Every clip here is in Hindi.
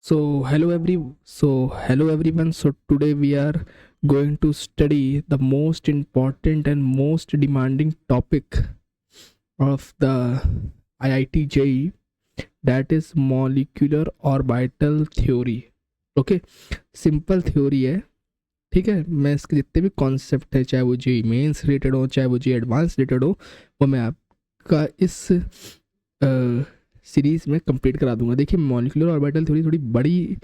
Hello everyone. So today we are going to study the most important and most demanding topic of the IIT JEE, that is molecular orbital theory. Okay, simple theory है. ठीक है, मैं इसके जितने भी कॉन्सेप्ट है, चाहे वो जेई मेंस रिलेटेड हो, चाहे वो जेई एडवांस रिलेटेड हो, वो मैं आपका इस सीरीज में कंप्लीट करा दूंगा. देखिए, मॉलिक्यूलर ऑर्बिटल थ्योरी थोड़ी बड़ी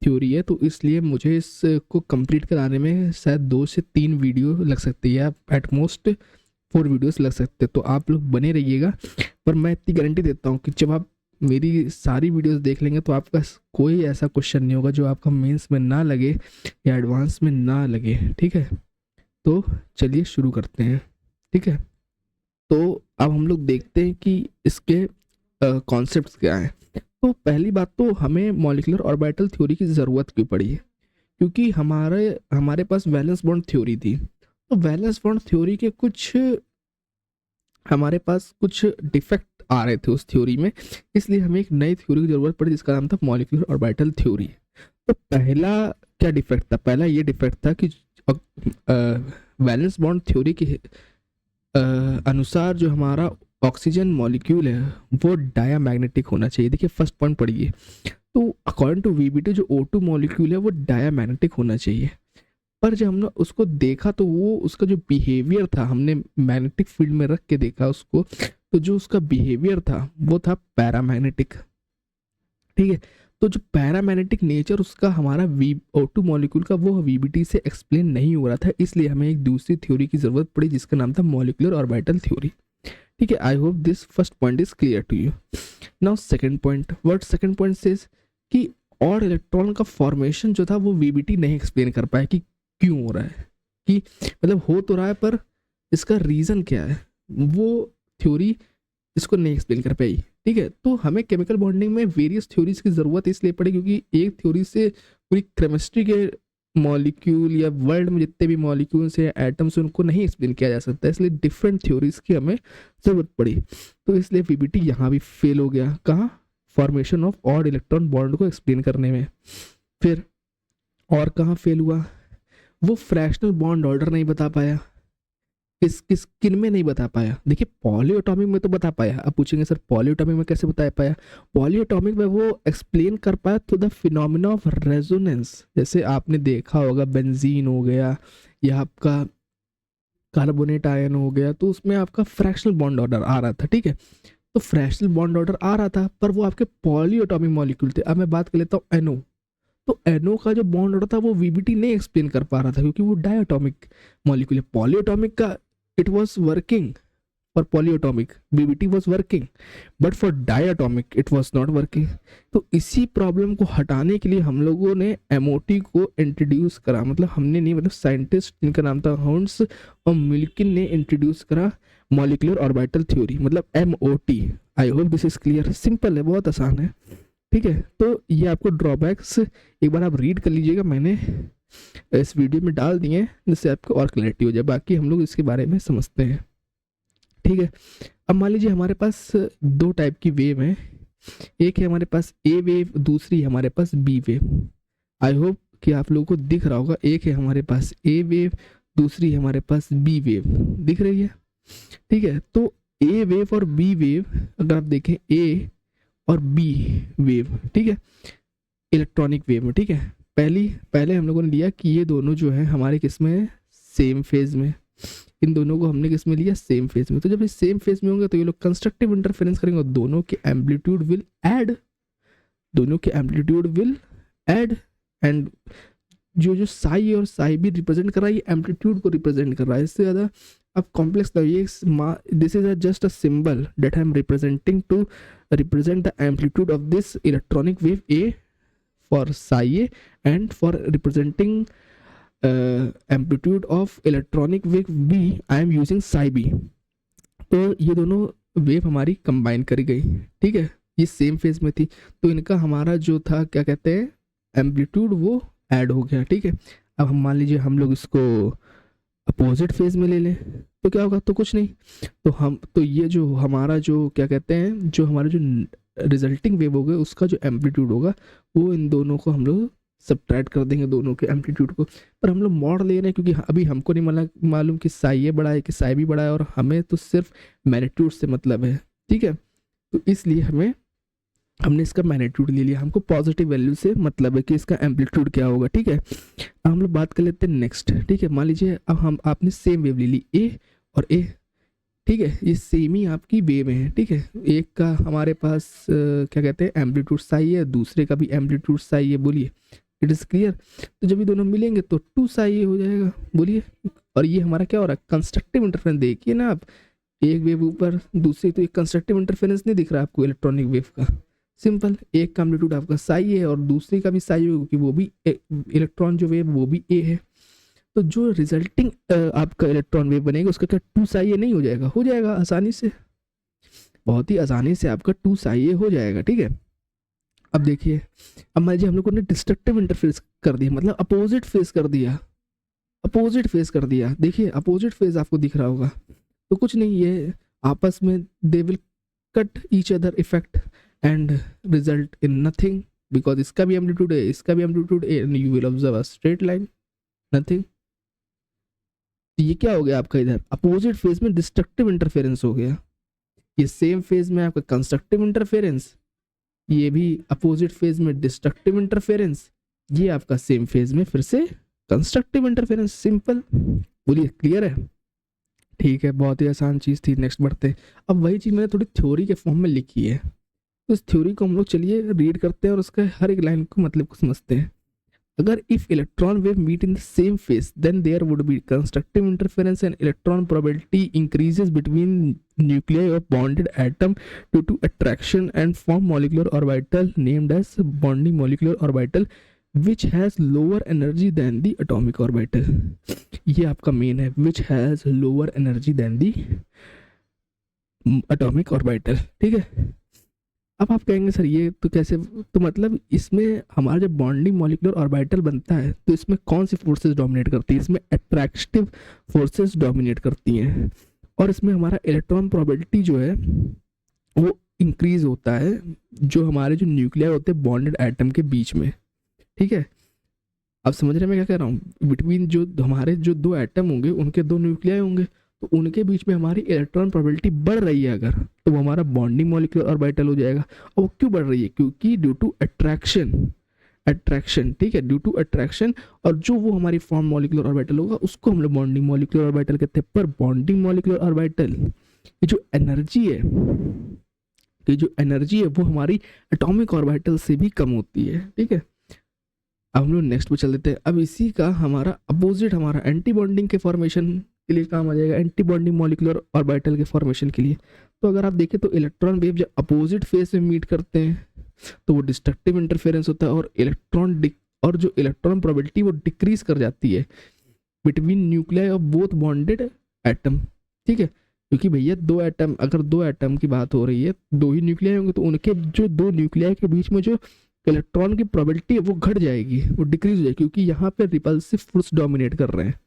थ्योरी है, तो इसलिए मुझे इसको कंप्लीट कराने में शायद 2 से 3 वीडियो लग सकती है, या एट मोस्ट 4 वीडियोस लग सकते हैं. तो आप लोग बने रहिएगा. पर मैं इतनी गारंटी देता हूँ कि जब आप मेरी सारी वीडियोस देख लेंगे तो आपका कोई ऐसा क्वेश्चन नहीं होगा जो आपका मेंस में ना लगे या एडवांस में ना लगे. ठीक है, तो चलिए शुरू करते हैं. ठीक है, तो अब हम लोग देखते हैं कि इसके कॉन्सेप्ट्स क्या हैं. तो पहली बात, तो हमें मॉलिक्यूलर ऑर्बिटल थ्योरी की ज़रूरत क्यों पड़ी है? क्योंकि हमारे हमारे पास वैलेंस बॉन्ड थ्योरी थी. तो वैलेंस बॉन्ड थ्योरी के हमारे पास कुछ डिफेक्ट आ रहे थे उस थ्योरी में, इसलिए हमें एक नई थ्योरी की ज़रूरत पड़ी जिसका नाम था मॉलिक्यूलर ऑर्बिटल थ्योरी. तो पहला क्या डिफेक्ट था? पहला ये डिफेक्ट था कि वैलेंस बॉन्ड थ्योरी के अनुसार जो हमारा ऑक्सीजन मॉलिक्यूल है वो डायामैग्नेटिक होना चाहिए. देखिए, फर्स्ट पॉइंट पढ़िए. तो अकॉर्डिंग टू वीबीटी जो O2 मॉलिक्यूल है वो डायामैग्नेटिक होना चाहिए. पर जब हमने उसको देखा तो वो उसका जो बिहेवियर था, हमने मैग्नेटिक फील्ड में रख के देखा उसको, तो जो उसका बिहेवियर था वो था पैरामैग्नेटिक. ठीक है, तो जो पैरामैग्नेटिक नेचर उसका हमारा O2 मॉलिक्यूल का, वो वीबीटी से एक्सप्लेन नहीं हो रहा था. इसलिए हमें एक दूसरी थ्योरी की ज़रूरत पड़ी जिसका नाम था मॉलिक्यूलर ऑर्बिटल थ्योरी. ठीक है, I hope this first point is clear to you. Now second point, what second point says कि और इलेक्ट्रॉन का फॉर्मेशन जो था वो वीबीटी नहीं एक्सप्लेन कर पाया कि क्यों हो रहा है, कि मतलब हो तो रहा है पर इसका रीज़न क्या है, वो थ्योरी इसको नहीं एक्सप्लेन कर पाई. ठीक है, तो हमें केमिकल बॉन्डिंग में वेरियस थ्योरीज की ज़रूरत इसलिए पड़ी क्योंकि एक थ्योरी से पूरी केमिस्ट्री के मॉलिक्यूल या वर्ल्ड में जितने भी मॉलिक्यूल्स या एटम्स उनको नहीं एक्सप्लेन किया जा सकता, इसलिए डिफरेंट थ्योरीज की हमें ज़रूरत पड़ी. तो इसलिए वीबीटी यहाँ भी फेल हो गया. कहाँ? Formation of odd electron bond को एक्सप्लेन करने में. फिर और कहाँ फेल हुआ? वो फ्रैक्शनल बॉन्ड ऑर्डर नहीं बता पाया. किन में नहीं बता पाया? देखिए, पॉलीएटॉमिक में तो बता पाया. अब पूछेंगे सर पॉलीएटॉमिक में कैसे बता पाया? पॉलीएटॉमिक में वो एक्सप्लेन कर पाया through the phenomena of resonance. जैसे आपने देखा होगा बेंजीन हो गया या आपका कार्बोनेट आयन हो गया, तो उसमें आपका फ्रैक्शनल बॉन्ड ऑर्डर आ रहा था. ठीक है, तो फ्रैक्शनल बॉन्ड ऑर्डर आ रहा था पर वो आपके पॉलीएटॉमिक मॉलिक्यूल थे. अब मैं बात कर लेता हूँ एनओ. तो एनओ का जो बॉन्ड ऑर्डर था वो वीबीटी नहीं एक्सप्लेन कर पा रहा था क्योंकि वो डायटोमिक मॉलिक्यूल है. पॉलीएटॉमिक का it was working for polyatomic, BBT was working, but for diatomic it was not working. तो इसी प्रॉब्लम को हटाने के लिए हम लोगों ने MOT को इंट्रोड्यूस करा. मतलब हमने नहीं, मतलब साइंटिस्ट जिनका नाम था हॉर्न्स और मिल्किन ने इंट्रोड्यूस करा मॉलिक्यूलर ऑर्बिटल थ्योरी, मतलब MOT. I hope this is clear. Simple है, बहुत आसान है. ठीक है, तो ये आपको ड्रॉबैक्स एक बार आप रीड कर लीजिएगा, मैंने इस वीडियो में डाल दिए हैं जिससे आपको और क्लैरिटी हो जाए. बाकी हम लोग इसके बारे में समझते हैं. ठीक है, अब मान लीजिए हमारे पास 2 टाइप की वेव है. एक है हमारे पास ए वेव, दूसरी है हमारे पास बी वेव. आई होप कि आप लोगों को दिख रहा होगा. एक है हमारे पास ए वेव, दूसरी है हमारे पास बी वेव. दिख रही है? ठीक है, तो ए वेव और बी वेव अगर आप देखें, ए और बी वेव, ठीक है, इलेक्ट्रॉनिक वेव में. ठीक है, पहले हम लोगों ने लिया कि ये दोनों जो है हमारे किस में है? सेम फेज में. इन दोनों को हमने किस में लिया? सेम फेज में. तो जब ये सेम फेज में होंगे तो ये लोग कंस्ट्रक्टिव इंटरफेरेंस करेंगे और दोनों के एम्पलीट्यूड विल ऐड. एंड जो साई और साई भी रिप्रेजेंट कर रहा है, ये एम्पलीट्यूड को रिप्रेजेंट कर रहा है. इससे ज़्यादा अब complex this is just a symbol that I am representing two represent the amplitude of this electronic wave A for psi A and for representing amplitude of electronic wave B I am using psi B. तो ये दोनों वेव हमारी कंबाइन करी गई. ठीक है, ये सेम फेज में थी तो इनका हमारा जो था क्या कहते हैं, एम्पलीट्यूड, वो ऐड हो गया. ठीक है, अब हम मान लीजिए हम लोग इसको अपोजिट फेज में ले लें तो क्या होगा? तो कुछ नहीं. तो ये जो हमारा जो क्या कहते हैं, जो हमारा जो रिजल्टिंग वेव होगा उसका जो एम्पलीट्यूड होगा वो इन दोनों को हम लोग सब्ट्रैक्ट कर देंगे, दोनों के एम्पलीट्यूड को। पर हम लोग मॉड ले रहे हैं क्योंकि अभी हमको नहीं मालूम कि साई ये बड़ा है कि साई भी बड़ा है, और हमें तो सिर्फ मैग्नीट्यूड से मतलब है, ठीक है। तो इसलिए हमने इसका मैग्नीट्यूड ले लिया, हमको पॉजिटिव वैल्यू से मतलब है कि इसका एम्पलीट्यूड क्या होगा, ठीक है। अब हम लोग बात कर लेते हैं नेक्स्ट, ठीक है। मान लीजिए अब आपने सेम वेव ले ली ए और ए, ठीक है, ये सेम ही आपकी वेव है, ठीक है। एक का हमारे पास क्या कहते हैं एम्पलीट्यूड साई है, दूसरे का भी एम्पलीट्यूड साई है, बोलिए इट इज़ क्लियर। तो जब ये दोनों मिलेंगे तो 2 साई ए हो जाएगा, बोलिए। और ये हमारा क्या हो रहा है, कंस्ट्रक्टिव इंटरफेरेंस। देखिए ना आप, एक वेव ऊपर दूसरी, तो एक कंस्ट्रक्टिव इंटरफेरेंस नहीं दिख रहा आपको इलेक्ट्रॉनिक वेव का, सिंपल। एक का एम्पलीट्यूड आपका साई है और दूसरी का भी साई होगा क्योंकि वो भी इलेक्ट्रॉन जो वेव वो भी ए है। तो जो रिजल्टिंग आपका इलेक्ट्रॉन वेव बनेगा उसका क्या 2 साई ए नहीं हो जाएगा? हो जाएगा आसानी से, बहुत ही आसानी से आपका 2 साई ए हो जाएगा, ठीक है। अब देखिए, अब मान लीजिए हम लोगों ने डिस्ट्रक्टिव इंटरफेरेंस कर दिया, मतलब अपोजिट फेस कर दिया, अपोजिट फेस कर दिया। देखिए अपोजिट फेस आपको दिख रहा होगा, तो कुछ नहीं, ये आपस में they will cut each other effect and result in nothing, because इसका भी एम्पलीट्यूड है, इसका भी एम्पलीट्यूड है, and you will observe a straight line, nothing. तो ये क्या हो गया आपका, इधर अपोजिट फेज में डिस्ट्रक्टिव इंटरफेरेंस हो गया। ये सेम फेज में आपका कंस्ट्रक्टिव इंटरफेरेंस, ये भी अपोजिट फेज में डिस्ट्रक्टिव इंटरफेरेंस, ये आपका सेम फेज में फिर से कंस्ट्रक्टिव इंटरफेरेंस, सिंपल। बोलिए क्लियर है? ठीक है, बहुत ही आसान चीज़ थी। नेक्स्ट बढ़ते हैं। अब वही चीज़ मैंने थोड़ी थ्योरी के फॉर्म में लिखी है, तो इस थ्योरी को हम लोग चलिए रीड करते हैं और उसका हर एक लाइन को मतलब को समझते हैं। अगर if electron wave meet in the same phase then there would be constructive interference and electron probability increases between nuclei of bonded atom due to attraction and form molecular orbital named as bonding molecular orbital which has lower energy than the atomic orbital। ये आपका मेन है, which has lower energy than the atomic orbital, ठीक है। अब आप कहेंगे सर ये तो कैसे, तो मतलब इसमें हमारा जब बॉन्डिंग मॉलिक्यूलर ऑर्बिटल बनता है तो इसमें कौन सी फोर्सेस डोमिनेट करती है? इसमें अट्रैक्टिव फोर्सेस डोमिनेट करती हैं, और इसमें हमारा इलेक्ट्रॉन प्रोबेबिलिटी जो है वो इंक्रीज होता है, जो हमारे जो न्यूक्लियर होते हैं बॉन्डेड एटम के बीच में, ठीक है। अब समझ रहे हैं मैं क्या कह रहा हूँ? बिटवीन जो हमारे जो 2 एटम होंगे उनके 2 न्यूक्लियाई होंगे, तो उनके बीच में हमारी इलेक्ट्रॉन प्रोबेबिलिटी बढ़ रही है अगर, तो वो हमारा बॉन्डिंग मॉलिक्यूलर ऑर्बिटल हो जाएगा। और वो क्यों बढ़ रही है? क्योंकि ड्यू टू अट्रैक्शन, ठीक है, ड्यू टू अट्रैक्शन। और जो वो हमारी फॉर्म मॉलिक्यूलर ऑर्बिटल होगा उसको हम लोग बॉन्डिंग मॉलिक्यूलर ऑर्बिटल कहते हैं। पर बॉन्डिंग मॉलिक्यूलर ऑर्बिटल ये जो एनर्जी है, वो हमारी एटॉमिक ऑर्बिटल से भी कम होती है, ठीक है। अब हम लोग नेक्स्ट पे चल देते हैं। अब इसी का हमारा अपोजिट, हमारा एंटी बॉन्डिंग के फॉर्मेशन के लिए काम आ जाएगा, एंटी बॉन्डिंग मॉलिक्यूलर ऑर्बिटल के फॉर्मेशन के लिए। तो अगर आप देखें तो इलेक्ट्रॉन वेव जब अपोजिट फेज में मीट करते हैं तो वो डिस्ट्रक्टिव इंटरफेरेंस होता है, और जो इलेक्ट्रॉन प्रोबेबिलिटी वो डिक्रीज कर जाती है between nuclei of both bonded atom, ठीक है। क्योंकि भैया 2 एटम, अगर 2 एटम की बात हो रही है, 2 ही न्यूक्लियाई होंगे, तो उनके जो 2 न्यूक्लियाई के बीच में जो इलेक्ट्रॉन की प्रोबेबिलिटी है वो घट जाएगी, वो डिक्रीज हो जाएगी, क्योंकि यहाँ पे रिपल्सिव फोर्स डोमिनेट कर रहे हैं।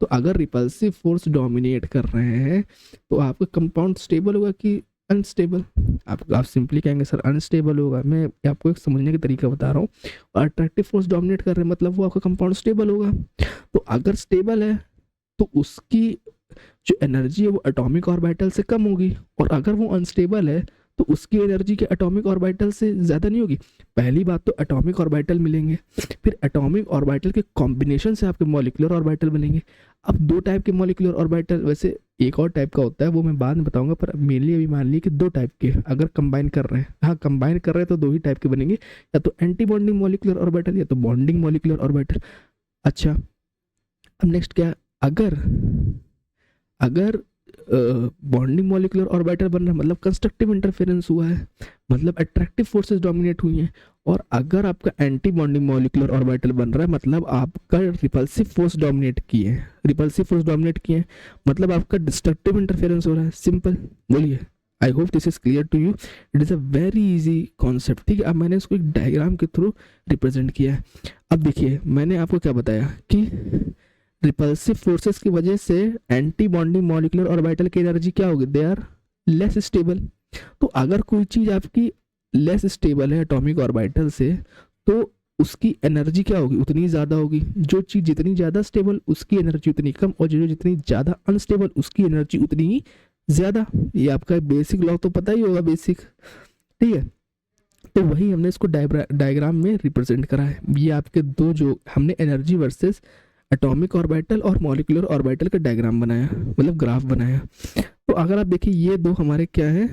तो अगर रिपल्सिव फोर्स डोमिनेट कर रहे हैं तो आपका कंपाउंड स्टेबल होगा कि अनस्टेबल? आप सिंपली कहेंगे सर अनस्टेबल होगा। मैं आपको एक समझने का तरीका बता रहा हूँ। और अट्रैक्टिव फोर्स डोमिनेट कर रहे हैं मतलब वो आपका कंपाउंड स्टेबल होगा। तो अगर स्टेबल है तो उसकी जो एनर्जी है वो एटॉमिक ऑर्बिटल से कम होगी, और अगर वो अनस्टेबल है तो उसकी एनर्जी के एटॉमिक ऑर्बिटल से ज़्यादा नहीं होगी। पहली बात तो एटॉमिक ऑर्बिटल मिलेंगे, फिर एटॉमिक ऑर्बिटल के कॉम्बिनेशन से आपके मॉलिक्यूलर ऑर्बिटल बनेंगे। अब 2 टाइप के मॉलिक्यूलर ऑर्बिटल, वैसे एक और टाइप का होता है वो मैं बाद में बताऊंगा, पर मेनली अभी मान लीजिए कि 2 टाइप के अगर कंबाइन कर रहे हैं, हाँ कंबाइन कर रहे हैं तो 2 ही टाइप के बनेंगे, या तो एंटी बॉन्डिंग मॉलिक्यूलर ऑर्बिटल या तो बॉन्डिंग मॉलिक्यूलर ऑर्बिटल। अच्छा, अब नेक्स्ट क्या, अगर बॉन्डिंग मॉलिक्यूलर ऑर्बिटल बन रहा है मतलब कंस्ट्रक्टिव इंटरफेरेंस हुआ है, मतलब अट्रैक्टिव फोर्सेस डोमिनेट हुई हैं। और अगर आपका एंटी बॉन्डिंग मॉलिक्यूलर ऑर्बिटल बन रहा है मतलब आपका रिपल्सिव फोर्स डोमिनेट किए हैं, मतलब आपका डिस्ट्रक्टिव इंटरफेरेंस हो रहा है। सिंपल, बोलिए। I hope this is clear to you. It is a very easy concept, ठीक है। अब मैंने इसको एक डायग्राम के थ्रू रिप्रेजेंट किया है। अब देखिए मैंने आपको क्या बताया कि रिपल्सिव फोर्सेस की वजह से एंटी बॉन्डिंग मॉलिक्यूलर ऑर्बिटल की एनर्जी क्या होगी, दे आर लेस स्टेबल। तो अगर कोई चीज़ आपकी लेस स्टेबल है एटॉमिक ऑर्बिटल से, तो उसकी एनर्जी क्या होगी, उतनी ज़्यादा होगी। जो चीज़ जितनी ज़्यादा स्टेबल उसकी एनर्जी उतनी कम, और जो जितनी ज़्यादा अनस्टेबल उसकी एनर्जी उतनी ही ज़्यादा। ये आपका बेसिक लॉ तो पता ही होगा, बेसिक, ठीक है। तो वही हमने इसको डायग्राम में रिप्रेजेंट करा है। ये आपके दो जो हमने एनर्जी वर्सेस एटॉमिक ऑर्बिटल और मॉलिक्यूलर ऑर्बिटल का डायग्राम बनाया, मतलब ग्राफ बनाया। तो अगर आप देखिए ये दो हमारे क्या है,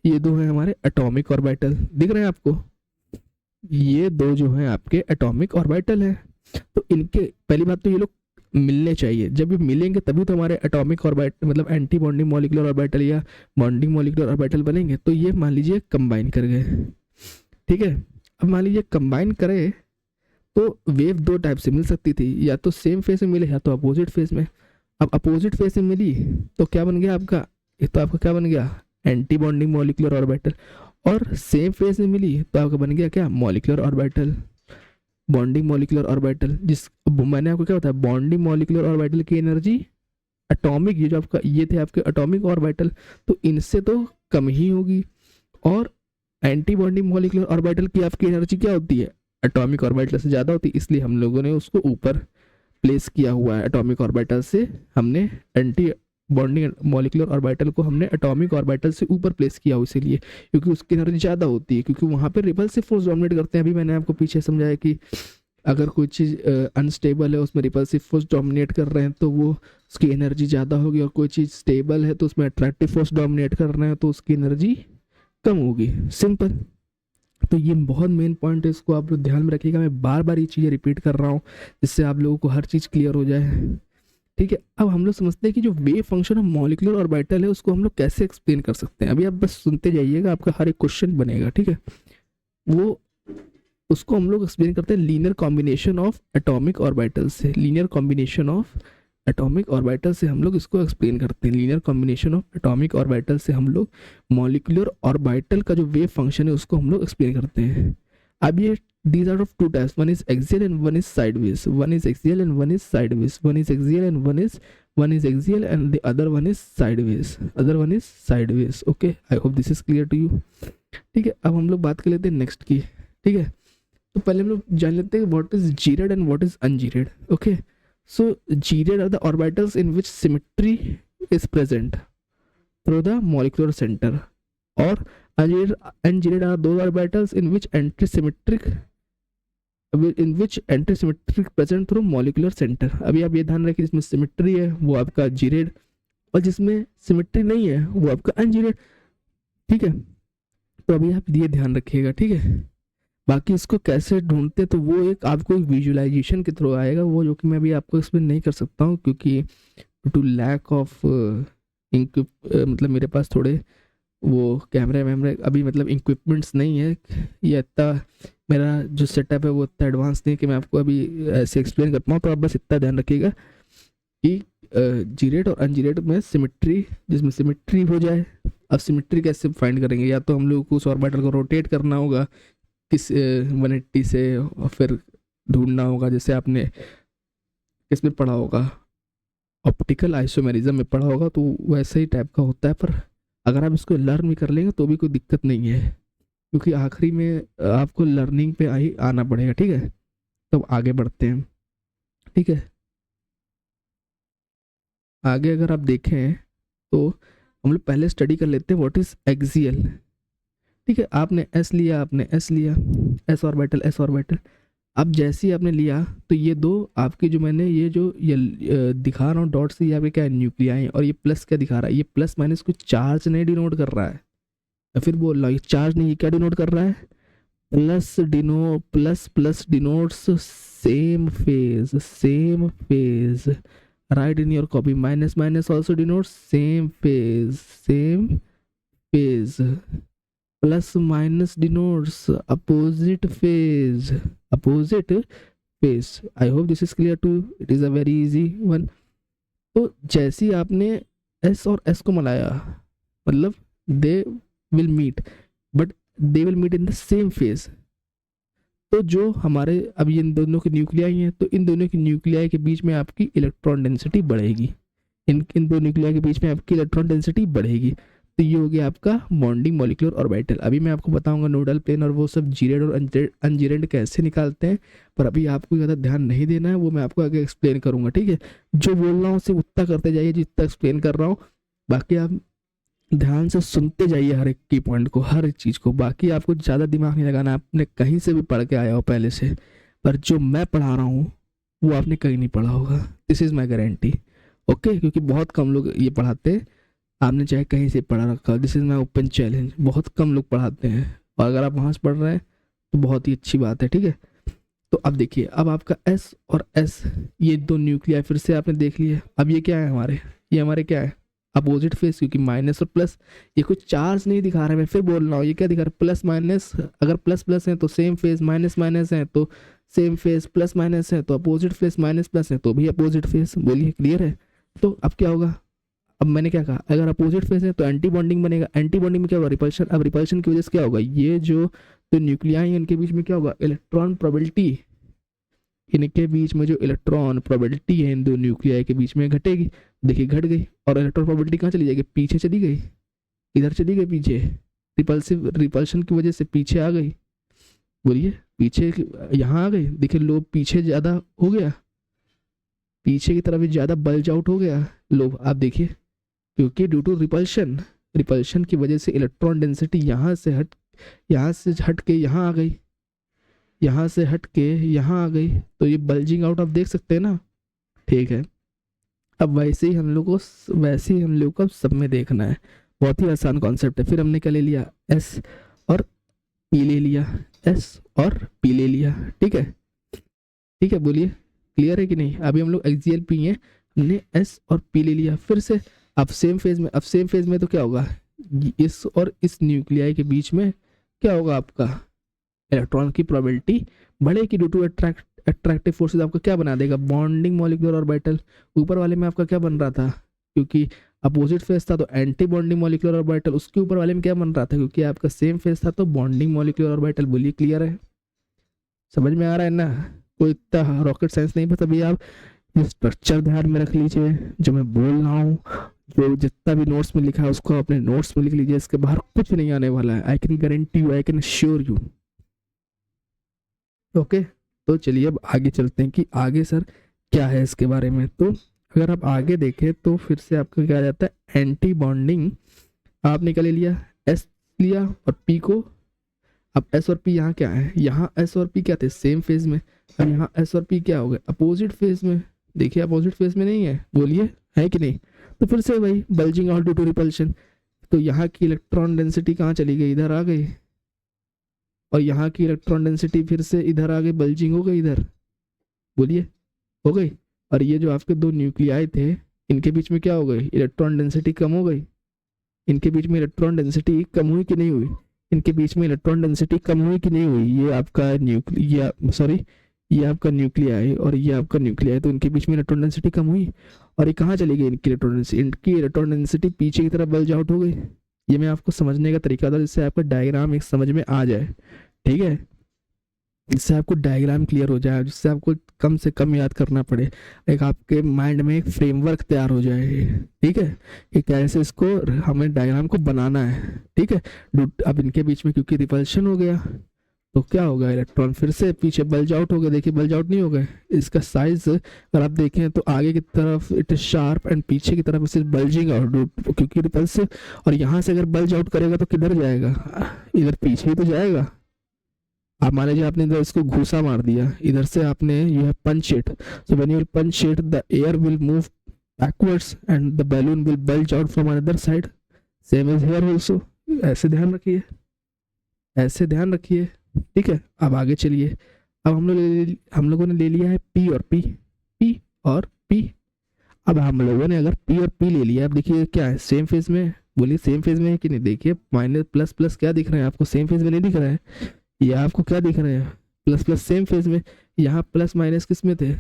ये दो हैं हमारे एटॉमिक ऑर्बिटल, दिख रहे हैं आपको, ये दो जो हैं आपके एटॉमिक ऑर्बिटल हैं। तो इनके पहली बात तो ये लोग मिलने चाहिए, जब ये मिलेंगे तभी तो हमारे एटॉमिक ऑर्बिटल मतलब एंटी बॉन्डिंग मॉलिक्यूलर ऑर्बिटल या बॉन्डिंग मॉलिक्यूलर ऑर्बिटल बनेंगे। तो ये मान लीजिए कंबाइन कर गए, ठीक है। अब मान लीजिए कंबाइन करे तो वेव दो टाइप से मिल सकती थी, या तो सेम फेज में मिले या तो अपोजिट फेज में। अब अपोजिट फेज में मिली तो क्या बन गया आपका, एक तो आपका क्या बन गया एंटी बॉन्डिंग मॉलिक्यूलर ऑर्बिटल, और सेम फेज में मिली तो आपका बन गया क्या molecular orbital, bonding molecular orbital. जिस मैंने आपको क्या बताया, बॉन्डिंग मॉलिक्यूलर ऑर्बिटल की एनर्जी एटॉमिक, ये जो आपका ये थे आपके एटॉमिक ऑर्बिटल, तो इनसे तो कम ही होगी। और एंटी बॉन्डिंग मॉलिक्यूलर ऑर्बिटल की आपकी एनर्जी क्या होती है, एटॉमिक ऑर्बिटल से ज़्यादा होती है, इसलिए हम लोगों ने उसको ऊपर प्लेस किया हुआ है। एटॉमिक ऑर्बिटल से हमने एंटी बॉन्डिंग मॉलिक्यूलर ऑर्बिटल को हमने एटॉमिक ऑर्बिटल से ऊपर प्लेस किया, इसीलिए क्योंकि उसकी एनर्जी ज़्यादा होती है, क्योंकि वहाँ पे रिपल्सिव फोर्स डोमिनेट करते हैं। अभी मैंने आपको पीछे समझाया कि अगर कोई चीज़ अनस्टेबल है उसमें रिपल्सिव फोर्स डोमिनेट कर रहे हैं तो वो उसकी एनर्जी ज़्यादा होगी, और कोई चीज़ स्टेबल है तो उसमें अट्रैक्टिव फोर्स डोमिनेट कर रहे हैं तो उसकी एनर्जी कम होगी, सिंपल। तो ये बहुत मेन पॉइंट है, इसको आप लोग ध्यान में रखिएगा। मैं बार बार ये चीज़ें रिपीट कर रहा हूँ जिससे आप लोगों को हर चीज़ क्लियर हो जाए, ठीक है। अब हम लोग समझते हैं कि जो wave function of molecular orbital है उसको हम लोग कैसे एक्सप्लेन कर सकते हैं। अभी आप बस सुनते जाइएगा, आपका हर एक क्वेश्चन बनेगा, ठीक है। वो उसको हम लोग एक्सप्लेन करते हैं linear combination of atomic orbital से, linear combination of atomic orbital से हम लोग इसको एक्सप्लेन करते हैं। Linear combination of atomic orbital से हम लोग मॉलिक्यूलर ऑर्बिटल का जो वेव फंक्शन है उसको हम लोग एक्सप्लेन करते हैं। अब ये these are of two types, one is axial and one is sideways, one is axial and one is sideways, one is axial and one is axial and the other one is sideways, okay, I hope this is clear to you, ठीक है। अब हम लोग बात कर लेते हैं नेक्स्ट की, ठीक है। तो पहले हम लोग जान लेते हैं what is gerade and what is ungerade, okay. So gerade are the orbitals in which symmetry is present through the molecular centre, और ungeared are those orbitals in which antisymmetric present through molecular center। अभी आप ये ध्यान रखिए, जिसमें सिमेट्री है वो आपका जीरेड, और जिसमें सिमेट्री नहीं है वो आपका अनजीरेड, ठीक है। तो अभी आप ये ध्यान रखिएगा, ठीक है। बाकी इसको कैसे ढूंढते तो वो एक आपको एक विजुअलाइजेशन के थ्रू आएगा, वो जो कि मैं अभी आपको एक्सप्लेन नहीं कर सकता हूँ क्योंकि टू लैक ऑफ मतलब मेरे पास थोड़े वो कैमरे वैमरे अभी मतलब इक्विपमेंट्स नहीं है, ये इतना मेरा जो सेटअप है वो इतना एडवांस नहीं है कि मैं आपको अभी ऐसे एक्सप्लेन कर पाऊँ। तो आप बस इतना ध्यान रखिएगा कि जीरेड और अनजीरेड में सिमेट्री, जिसमें सिमेट्री हो जाए। अब सिमेट्री कैसे फाइंड करेंगे, या तो हम लोग को उस ऑर्बिटल को रोटेट करना होगा किस 180 से, और फिर ढूंढना होगा, जैसे आपने किसमें पढ़ा होगा, ऑप्टिकल आइसोमेरिज्म में पढ़ा होगा, तो वैसे ही टाइप का होता है। पर अगर आप इसको लर्न भी कर लेंगे तो भी कोई दिक्कत नहीं है, क्योंकि आखिरी में आपको लर्निंग पे आना पड़ेगा, ठीक है। तो आगे बढ़ते हैं, ठीक है। आगे अगर आप देखें तो हम लोग पहले स्टडी कर लेते हैं व्हाट इज एक्सियल, ठीक है। आपने एस लिया, एस ऑर्बिटल। अब जैसे ही आपने लिया तो ये दो आपके जो मैंने ये दिखा रहा हूँ डॉट से, ये आपके क्या न्यूक्लियाई हैं, और ये प्लस क्या दिखा रहा है, ये प्लस माइनस कुछ चार्ज नहीं डिनोट कर रहा है, या फिर बोल रहा हूँ ये चार्ज नहीं, ये क्या डिनोट कर रहा है, plus denotes same phase, write in your copy. Minus also denotes same phase, plus minus denotes opposite phase. I hope this is clear to, it is a very easy one. तो जैसे ही आपने एस और एस को मिलाया, मतलब they will meet, but they will meet in the same phase. तो जो हमारे अब इन दोनों की न्यूक्लियाई हैं, तो इन दोनों की न्यूक्लियाई के बीच में आपकी इलेक्ट्रॉन डेंसिटी बढ़ेगी, इन दो न्यूक्लियाई के बीच में आपकी इलेक्ट्रॉन डेंसिटी बढ़ेगी। तो ये हो गया आपका बॉन्डिंग मॉलिक्यूलर ऑर्बिटल। अभी मैं आपको बताऊंगा नोडल प्लेन और वो सब जीरेड और अनजीरेड कैसे निकालते हैं, पर अभी आपको ज़्यादा ध्यान नहीं देना है, वो मैं आपको आगे एक्सप्लेन करूंगा, ठीक है। जो बोल रहा हूँ सिर्फ उतना करते जाइए जितना एक्सप्लेन कर रहा हूँ, बाकी आप ध्यान से सुनते जाइए हर एक की पॉइंट को, हर एक चीज़ को। बाकी आपको ज़्यादा दिमाग नहीं लगाना, आपने कहीं से भी पढ़ के आया हो पहले से, पर जो मैं पढ़ा रहा हूँ वो आपने कहीं नहीं पढ़ा होगा, this is my guarantee, okay. क्योंकि बहुत कम लोग ये पढ़ाते हैं, आपने चाहे कहीं से पढ़ा रखा, this is my open challenge, बहुत कम लोग पढ़ाते हैं, और अगर आप वहाँ से पढ़ रहे हैं तो बहुत ही अच्छी बात है, ठीक है। तो अब देखिए, अब आपका एस और एस, ये दो न्यूक्लियाई फिर से आपने देख लिया। अब ये क्या है हमारे, ये हमारे क्या है, अपोजिट फेस, क्योंकि माइनस और प्लस, ये कुछ चार्ज नहीं दिखा रहा है, मैं फिर बोल रहा हूँ, ये क्या दिखा रहा है, प्लस माइनस। अगर प्लस प्लस है तो सेम फेस, माइनस माइनस है तो सेम फेस, प्लस माइनस है तो अपोजिट फेस, माइनस प्लस है तो भी अपोजिट फेस। बोलिए क्लियर है। तो अब क्या होगा, अब मैंने क्या कहा, अगर अपोजिट फेस है तो एंटी बॉन्डिंग बनेगा, एंटी बॉन्डिंग में क्या होगा, रिपल्शन। अब रिपल्शन की वजह से क्या होगा, ये जो तो न्यूक्लियाई है इनके बीच में क्या होगा, इलेक्ट्रॉन प्रोबेबिलिटी, इनके बीच में जो इलेक्ट्रॉन प्रोबेबिलिटी है इन दो न्यूक्लियाई के बीच में घटेगी। देखिए घट गई, और इलेक्ट्रॉन प्रोबेबिलिटी कहाँ चली जाएगी, पीछे चली गई, इधर चली गई पीछे, रिपल्शन की वजह से पीछे आ गई। बोलिए पीछे, यहाँ आ गई, देखिए लोब पीछे ज़्यादा हो गया, पीछे की तरफ ज़्यादा बल्ज आउट हो गया लोब। आप देखिए, क्योंकि ड्यू टू रिपल्शन, रिपल्शन की वजह से इलेक्ट्रॉन डेंसिटी यहाँ से हट के यहाँ आ गई, यहाँ से हट के यहाँ आ गई, तो ये बल्जिंग आउट आप देख सकते हैं ना, ठीक है। अब वैसे ही हम लोग को, वैसे ही हम लोग को सब में देखना है, बहुत ही आसान कॉन्सेप्ट है। फिर हमने क्या ले लिया, एस और पी ले लिया, एस और पी ले लिया, ठीक है, ठीक है। बोलिए क्लियर है कि नहीं। अभी हम लोग एक्सियल पी हैं, हमने एस और पी ले लिया। फिर से अब सेम फेज में, अब सेम फेज में तो क्या होगा, इस और इस न्यूक्लियाई के बीच में क्या होगा, आपका इलेक्ट्रॉन की प्रोबेबिलिटी बढ़ेगी ड्यू टू अट्रैक्टिव फोर्सेस। आपका क्या बना देगा, बॉन्डिंग मॉलिक्यूलर ऑर्बिटल। ऊपर वाले में आपका क्या बन रहा था, क्योंकि अपोजिट फेस था तो एंटी बॉन्डिंग मॉलिक्यूलर ऑर्बिटल, उसके ऊपर वाले में क्या बन रहा था, क्योंकि आपका सेम फेस था तो बॉन्डिंग मॉलिक्यूलर ऑर्बिटल। बोलिए क्लियर है, समझ में आ रहा है ना, कोई इतना रॉकेट साइंस नहीं। बस अभी आप ये स्ट्रक्चर ध्यान में रख लीजिए, जो मैं बोल रहा हूँ, जो जितना भी नोट्स में लिखा है उसको अपने नोट्स में लिख लीजिए, इसके बाहर कुछ नहीं आने वाला है, I can guarantee you, I can sure you, okay. तो चलिए अब आगे चलते हैं कि आगे सर क्या है इसके बारे में। तो अगर आप आगे देखें तो फिर से आपका क्या आ जाता है, एंटी बॉन्डिंग आपने क्या ले लिया, एस लिया और पी को। अब एस और पी यहाँ क्या है, यहाँ एस और पी क्या थे, सेम फेज में, अब यहाँ एस और पी क्या हो गए, अपोजिट फेज में। देखिए अपोजिट फेज में नहीं है, बोलिए है कि नहीं। तो फिर से वही bulging out due to repulsion, तो यहाँ की इलेक्ट्रॉन डेंसिटी कहाँ चली गई, इधर आ गई, और यहाँ की इलेक्ट्रॉन डेंसिटी फिर से इधर आ गई, बल्जिंग हो गई इधर, बोलिए हो गई। और ये जो आपके दो न्यूक्लियाई थे, इनके बीच में क्या हो गई, इलेक्ट्रॉन डेंसिटी कम हो गई, इनके बीच में इलेक्ट्रॉन डेंसिटी कम हुई कि नहीं हुई, इनके बीच में इलेक्ट्रॉन डेंसिटी कम हुई कि नहीं हुई। ये आपका ये आपका न्यूक्लियाई और ये आपका न्यूक्लियाई, तो इनके बीच में इलेक्ट्रॉन डेंसिटी कम हुई, और ये कहाँ चली गई, इनकी इलेक्ट्रॉन डेंसिटी पीछे की तरफ बल्ज आउट हो गई। ये मैं आपको समझने का तरीका था, जिससे आपका डायग्राम एक समझ में आ जाए, ठीक है, जिससे आपको डायग्राम क्लियर हो जाए, जिससे आपको कम से कम याद करना पड़े, एक आपके माइंड में एक फ्रेमवर्क तैयार हो जाए, ठीक है, कि कैसे इसको हमें डायग्राम को बनाना है, ठीक है। अब इनके बीच में क्योंकि रिपल्शन हो गया तो क्या होगा, इलेक्ट्रॉन फिर से पीछे बल्ज आउट हो गए। देखिए बल्ज आउट नहीं हो गए, इसका साइज अगर आप देखें तो आगे की तरफ इट इज शार्प एंड पीछे की तरफ इसे बल्जिंग आउट, क्योंकि रिपल्सिव। और यहाँ से अगर बल्ज आउट करेगा तो किधर जाएगा, इधर पीछे ही तो जाएगा। आप मान लीजिए आपने इधर इसको घूसा मार दिया, इधर से आपने you have punch it, so when you will punch it the air will move backwards and the balloon will bulge out from another side, same is here also. ऐसे ध्यान रखिए, ऐसे ध्यान रखिए, ठीक है। अब आगे चलिए, अब हम लोगों ने ले लिया है पी और पी, पी और पी। अब हम लोगों ने अगर पी और पी ले लिया, अब देखिए क्या है, सेम फेज में। बोलिए सेम फेज में है कि नहीं। देखिए माइनस प्लस प्लस क्या दिख रहे हैं आपको, सेम फेज में नहीं दिख रहा है, ये आपको क्या दिख रहे हैं, प्लस प्लस सेम फेज में। यहाँ प्लस माइनस किस में थे,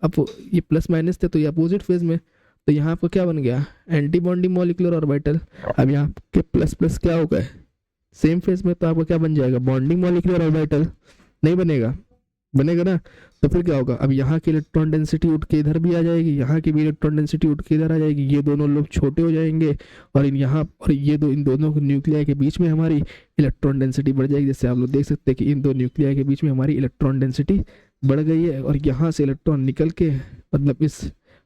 अब ये प्लस माइनस थे तो ये अपोजिट फेज में, तो यहाँ आपको क्या बन गया, एंटी बॉन्डिंग मॉलिक्यूलर ऑर्बिटल। अब यहाँ के प्लस प्लस क्या हो गए, सेम फेज में, तो आपको क्या बन जाएगा, बॉन्डिंग मॉलिक्यूलर ऑर्बिटल। नहीं बनेगा, बनेगा ना। तो फिर क्या होगा, अब यहाँ की इलेक्ट्रॉन डेंसिटी उठ के इधर भी आ जाएगी, यहाँ की भी इलेक्ट्रॉन डेंसिटी उठ के इधर आ जाएगी, ये दोनों लोग छोटे हो जाएंगे और इन दोनों न्यूक्लियाई के बीच में हमारी इलेक्ट्रॉन डेंसिटी बढ़ जाएगी। जैसे आप लोग देख सकते हैं कि इन दो न्यूक्लियाई के बीच में हमारी इलेक्ट्रॉन डेंसिटी बढ़ गई है और यहाँ से इलेक्ट्रॉन निकल के, मतलब इस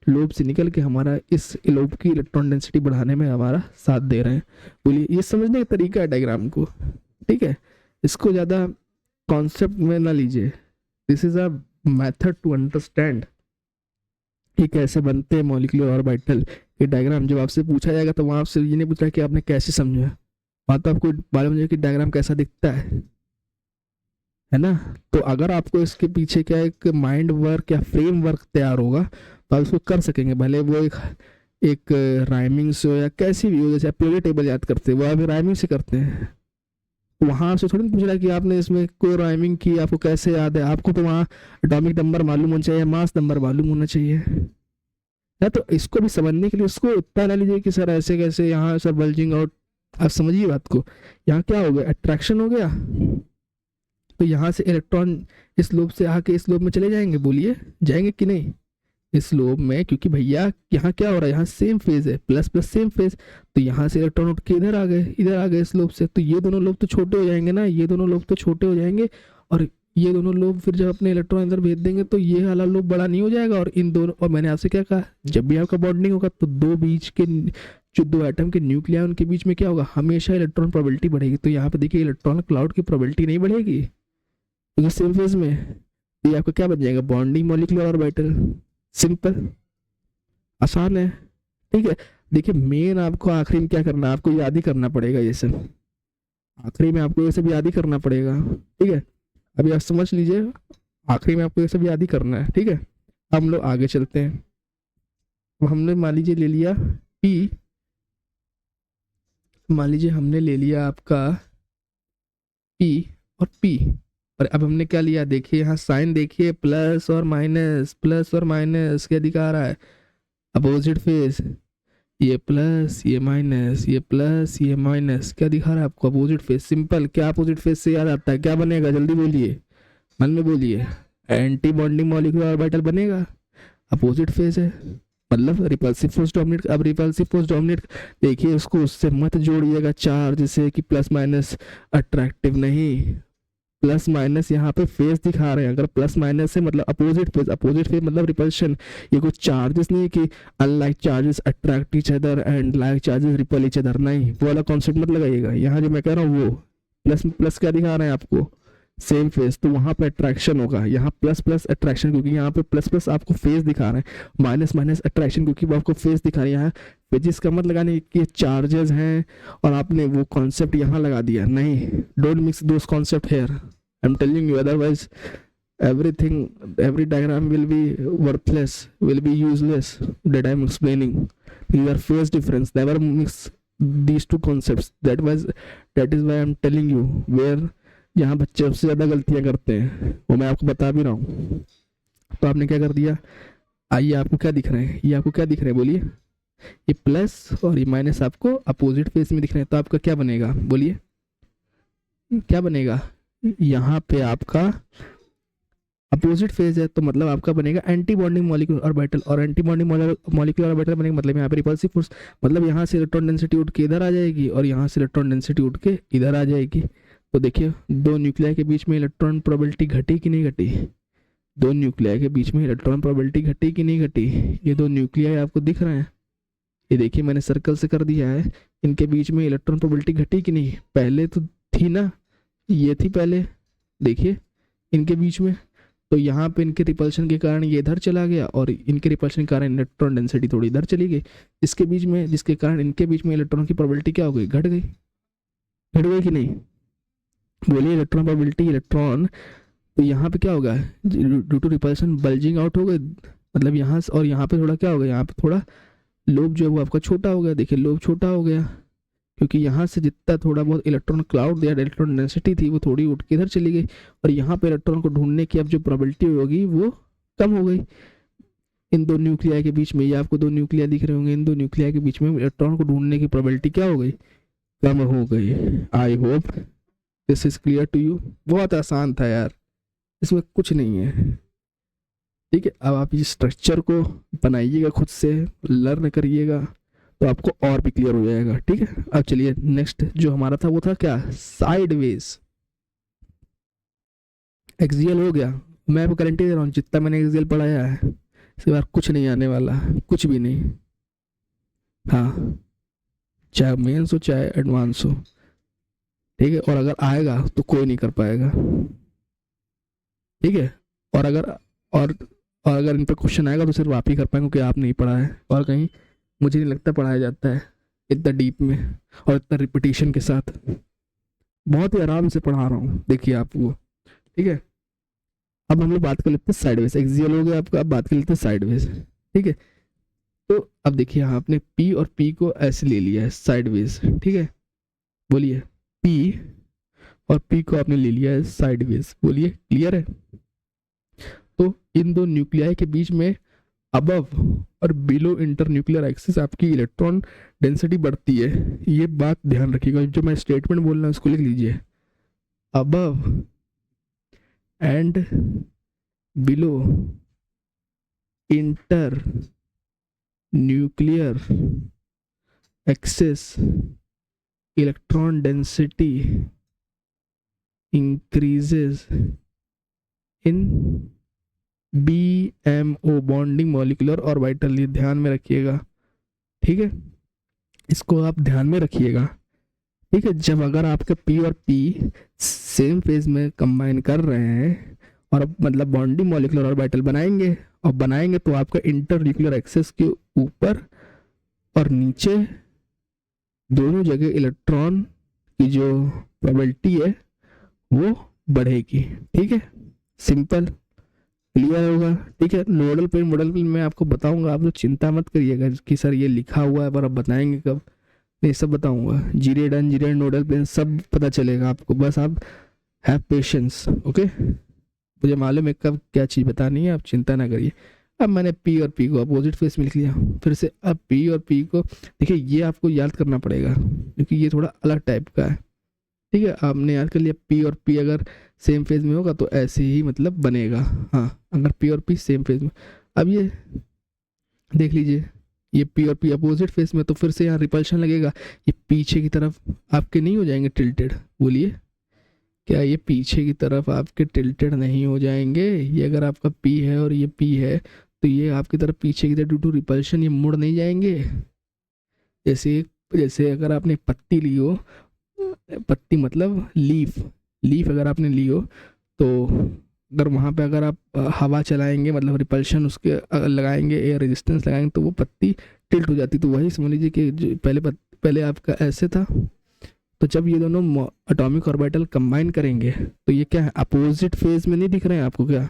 लोब से निकल के हमारा इस लोब की इलेक्ट्रॉन डेंसिटी बढ़ाने में हमारा साथ दे रहे हैं। बोलिए, ये समझने का तरीका है डायग्राम को, ठीक है, इसको ज़्यादा कॉन्सेप्ट में ना लीजिए। This is a method to understand कि कैसे बनते हैं मॉलिक्यूलर ऑर्बिटल के डायग्राम। जब आपसे पूछा जाएगा तो वहाँ आपसे ये नहीं पूछ रहा कि आपने कैसे समझा, वहाँ तो आपको मालूम है कि डायग्राम कैसा दिखता है ना। तो अगर आपको इसके पीछे क्या एक माइंड वर्क या फ्रेम वर्क तैयार होगा तो आप उसको कर सकेंगे, भले वो एक राइमिंग से हो या कैसी भी हो। जैसे आप पीरियड टेबल याद करते हैं वो आप राइमिंग से करते हैं, वहाँ से थोड़ी पूछ रहा कि आपने इसमें कोई राइमिंग की, आपको कैसे याद है। आपको तो वहाँ एटॉमिक नंबर मालूम होना चाहिए, मास नंबर मालूम होना चाहिए है। तो इसको भी समझने के लिए उसको इतना ना लीजिए कि सर ऐसे कैसे यहाँ सर बल्जिंग आउट। आप समझिए बात को, यहाँ क्या हो गया, अट्रैक्शन हो गया, तो यहाँ से इलेक्ट्रॉन इस लोब से आके इस लोब में चले जाएंगे। बोलिए जाएंगे कि नहीं इस लोब में, क्योंकि भैया यहाँ क्या हो रहा है, यहाँ सेम फेज है, प्लस प्लस सेम फेज, तो यहाँ से इलेक्ट्रॉन उठ के इधर आ गए इस लोब से, तो ये दोनों लोब तो छोटे हो जाएंगे ना, ये दोनों लोब तो छोटे हो जाएंगे और ये दोनों लोब फिर जब अपने इलेक्ट्रॉन इधर भेज देंगे तो ये वाला लोब बड़ा नहीं हो जाएगा। और इन दोनों, और मैंने आपसे क्या कहा, जब भी आपका बॉन्डिंग होगा तो दो बीच के जो दो एटम के न्यूक्लियस उनके बीच में क्या होगा, हमेशा इलेक्ट्रॉन प्रोबेबिलिटी बढ़ेगी। तो यहाँ पे देखिए इलेक्ट्रॉन क्लाउड की प्रोबेबिलिटी नहीं बढ़ेगी क्योंकि सेम फेज में, तो ये आपका क्या बन जाएगा, बॉन्डिंग मॉलिक्यूलर ऑर्बिटल। सिंपल, आसान है, ठीक है। देखिए मेन आपको आखिरी में क्या करना है, आपको याद ही करना पड़ेगा ये सब, आखिरी में आपको ये सब याद ही करना पड़ेगा, ठीक है। अभी आप समझ लीजिए, आखिरी में आपको ये सब याद ही करना है, ठीक है। हम लोग आगे चलते हैं। तो हमने मान लीजिए ले लिया P, मान लीजिए हमने ले लिया आपका P और P, और अब हमने क्या लिया, देखिए यहाँ साइन देखिए, प्लस और माइनस क्या दिखा रहा है, अपोजिट फेज, ये प्लस ये माइनस, ये प्लस ये माइनस, क्या दिखा रहा है आपको, अपोजिट फेज। सिंपल, क्या अपोजिट फेज से याद आता है, क्या बनेगा, जल्दी बोलिए, मन में बोलिए, एंटी बॉन्डिंग मॉलिक्यूलर ऑर्बिटल बनेगा, अपोजिट फेज है, मतलब रिपल्सिव फोर्स डोमिनेट। अब रिपल्सिव फोर्स डोमिनेट, देखिए उसको उससे मत जोड़िएगा चार्ज से कि प्लस माइनस अट्रैक्टिव नहीं, प्लस माइनस यहाँ पे फेस दिखा रहे हैं, अगर प्लस माइनस है मतलब अपोजिट फेज मतलब रिपल्शन। ये कुछ चार्जेस नहीं है कि unlike charges attract each other and like charges ripple each other, नहीं, वो वाला कॉन्सेप्ट मत लगाइएगा। यहाँ जो मैं कह रहा हूँ वो प्लस प्लस क्या दिखा रहे हैं आपको, सेम फेज, तो वहाँ पे अट्रैक्शन होगा, यहाँ प्लस प्लस अट्रैक्शन, क्योंकि यहाँ पे प्लस प्लस आपको फेज दिखा रहे हैं, माइनस माइनस अट्रैक्शन क्योंकि वो आपको फेज दिखा रहे हैं। यहाँ फेजिस का मत लगाने कि चार्जेस हैं और आपने वो कॉन्सेप्ट यहाँ लगा दिया, नहीं, don't mix those concept here, I am telling you, otherwise everything, every diagram will be worthless, will be useless that I am explaining. These are phase difference, never mix these two concepts, that is why I am telling you where यहाँ बच्चे सबसे ज़्यादा गलतियाँ करते हैं, वो मैं आपको बता भी रहा हूँ। तो आपने क्या कर दिया, आइए आपको क्या दिख रहे हैं, ये आपको क्या दिख रहे हैं, बोलिए, ये प्लस और ये माइनस आपको अपोजिट फेस में दिख रहे हैं, तो आपका क्या बनेगा, बोलिए क्या बनेगा, यहाँ पे आपका अपोजिट फेज है तो मतलब आपका बनेगा एंटी बॉन्डिंग मॉलिक्यूलर ऑर्बिटल, और एंटी बॉन्डिंग मॉलिक्यूलर ऑर्बिटल बनेगा मतलब यहाँ पे रिपल्सिव फोर्स, मतलब यहाँ से इलेक्ट्रॉन डेंसिटी उठ के इधर आ जाएगी और यहाँ से इलेक्ट्रॉन डेंसिटी उठ के इधर आ जाएगी। तो देखिए दो न्यूक्लियाई के बीच में इलेक्ट्रॉन प्रोबेबिलिटी घटी कि नहीं घटी, दो न्यूक्लियाई के बीच में इलेक्ट्रॉन प्रोबेबिलिटी घटी कि नहीं घटी, ये दो न्यूक्लियाई आपको दिख रहे हैं, ये देखिए मैंने सर्कल से कर दिया है, इनके बीच में इलेक्ट्रॉन प्रोबेबिलिटी घटी कि नहीं, पहले तो थी ना, ये थी पहले, देखिए इनके बीच में, तो यहाँ पे इनके रिपल्शन के कारण ये इधर चला गया और इनके रिपल्शन के कारण इलेक्ट्रॉन डेंसिटी थोड़ी इधर चली गई, इसके बीच में, जिसके कारण इनके बीच में इलेक्ट्रॉन की प्रोबेबिलिटी क्या हो गई, घट गई कि नहीं, बोलिए इलेक्ट्रॉन प्रोबेबिलिटी, इलेक्ट्रॉन, तो यहाँ पे क्या होगा, due to repulsion bulging out हो गए, मतलब यहाँ से, और यहाँ पे थोड़ा क्या होगा, यहाँ पे थोड़ा लोब जो है वो आपका छोटा हो गया, देखिए लोब छोटा हो गया क्योंकि यहाँ से जितना थोड़ा बहुत इलेक्ट्रॉन क्लाउड या इलेक्ट्रॉन डेंसिटी थी वो थोड़ी उठ के इधर चली गई, और यहाँ पे इलेक्ट्रॉन को ढूंढने की अब जो प्रोबेबिलिटी होगी वो कम हो गई इन दो न्यूक्लियाई के बीच में। ये आपको दो न्यूक्लियाई दिख रहे होंगे, इन दो न्यूक्लियाई के बीच में इलेक्ट्रॉन को ढूंढने की प्रोबेबिलिटी क्या हो गई, कम हो गई। I hope this is clear to you. बहुत आसान था यार, इसमें कुछ नहीं है, ठीक है, अब आप इस स्ट्रक्चर को बनाइएगा, खुद से लर्न करिएगा, तो आपको और भी क्लियर हो जाएगा। ठीक है, अब चलिए नेक्स्ट जो हमारा था वो था क्या, साइडवेज। एक्सियल हो गया, मैं आपको गारंटी दे रहा हूँ जितना मैंने एक्सियल पढ़ाया है इसके बाद कुछ नहीं आने वाला, कुछ भी नहीं। हाँ, चाहे मेंस हो चाहे एडवांस हो। ठीक है, और अगर आएगा तो कोई नहीं कर पाएगा। ठीक है, और अगर और और अगर इन पर क्वेश्चन आएगा तो सिर्फ आप ही कर पाएंगे क्योंकि आप नहीं पढ़ा है, और कहीं मुझे नहीं लगता पढ़ाया जाता है इतना डीप में और इतना रिपीटेशन के साथ। बहुत ही आराम से पढ़ा रहा हूँ, देखिए आप वो। ठीक है, अब हम लोग बात कर लेते हैं साइडवेज। एक्सियल हो गया आपका, अब बात कर लेते हैं साइडवेज। ठीक है, तो अब देखिए यहाँ आपने पी और पी को ऐसे ले लिया है साइडवेज। ठीक है, बोलिए, पी और पी को आपने ले लिया है साइडवेज, बोलिए क्लियर है। तो इन दो न्यूक्लियाई के बीच में अबव और बिलो इंटर न्यूक्लियर एक्सिस आपकी इलेक्ट्रॉन डेंसिटी बढ़ती है। ये बात ध्यान रखिएगा, जो मैं स्टेटमेंट बोल रहा हूँ उसको लिख लीजिए, above and below inter nuclear axis electron density increases in BMO bonding molecular और वाइटल, ये ध्यान में रखिएगा। ठीक है, इसको आप ध्यान में रखिएगा। ठीक है, जब अगर आपके P और P सेम फेज में कंबाइन कर रहे हैं और मतलब बॉन्डिंग मॉलिक्यूलर और वाइटल बनाएंगे, और बनाएंगे तो आपका इंटर न्यूक्लियर एक्सिस के ऊपर और नीचे दोनों जगह इलेक्ट्रॉन की जो प्रोबेबिलिटी है वो बढ़ेगी। ठीक है, सिंपल, क्लियर होगा। ठीक है, नोडल पेन मॉडल पेन मैं आपको बताऊंगा, आप लोग चिंता मत करिएगा कि सर ये लिखा हुआ है पर अब बताएंगे कब, नहीं सब बताऊंगा। जीरेड अनजीरेड नोडल पेन सब पता चलेगा आपको, बस आप हैव पेशेंस। ओके, मुझे मालूम है कब क्या चीज़ बतानी है, आप चिंता ना करिए। अब मैंने पी और पी को अपोजिट फेस में लिख लिया फिर से। अब पी और पी को देखिए, ये आपको याद करना पड़ेगा क्योंकि ये थोड़ा अलग टाइप का है। ठीक है, आपने याद कर लिया पी और पी अगर सेम फेज में होगा तो ऐसे ही मतलब बनेगा। हाँ, अगर पी और पी सेम फेज में, अब ये देख लीजिए, ये पी और पी अपोजिट फेज में तो फिर से यहाँ रिपल्शन लगेगा, ये पीछे की तरफ आपके नहीं हो जाएंगे टिल्टेड, बोलिए क्या ये पीछे की तरफ आपके टिल्टेड नहीं हो जाएंगे। ये अगर आपका पी है और ये पी है तो ये आपकी तरफ पीछे की तरफ ड्यू टू रिपल्शन ये मुड़ नहीं जाएंगे। जैसे जैसे अगर आपने पत्ती ली हो, पत्ती मतलब लीफ, लीफ अगर आपने ली हो तो अगर वहाँ पे अगर आप हवा चलाएंगे मतलब रिपल्शन उसके लगाएंगे, एयर रेजिस्टेंस लगाएंगे तो वो पत्ती टिल्ट हो जाती। तो वही समझ लीजिए कि पहले आपका ऐसे था, तो जब ये दोनों एटॉमिक ऑर्बिटल कंबाइन करेंगे तो ये क्या है, अपोजिट फेज में नहीं दिख रहे हैं आपको क्या,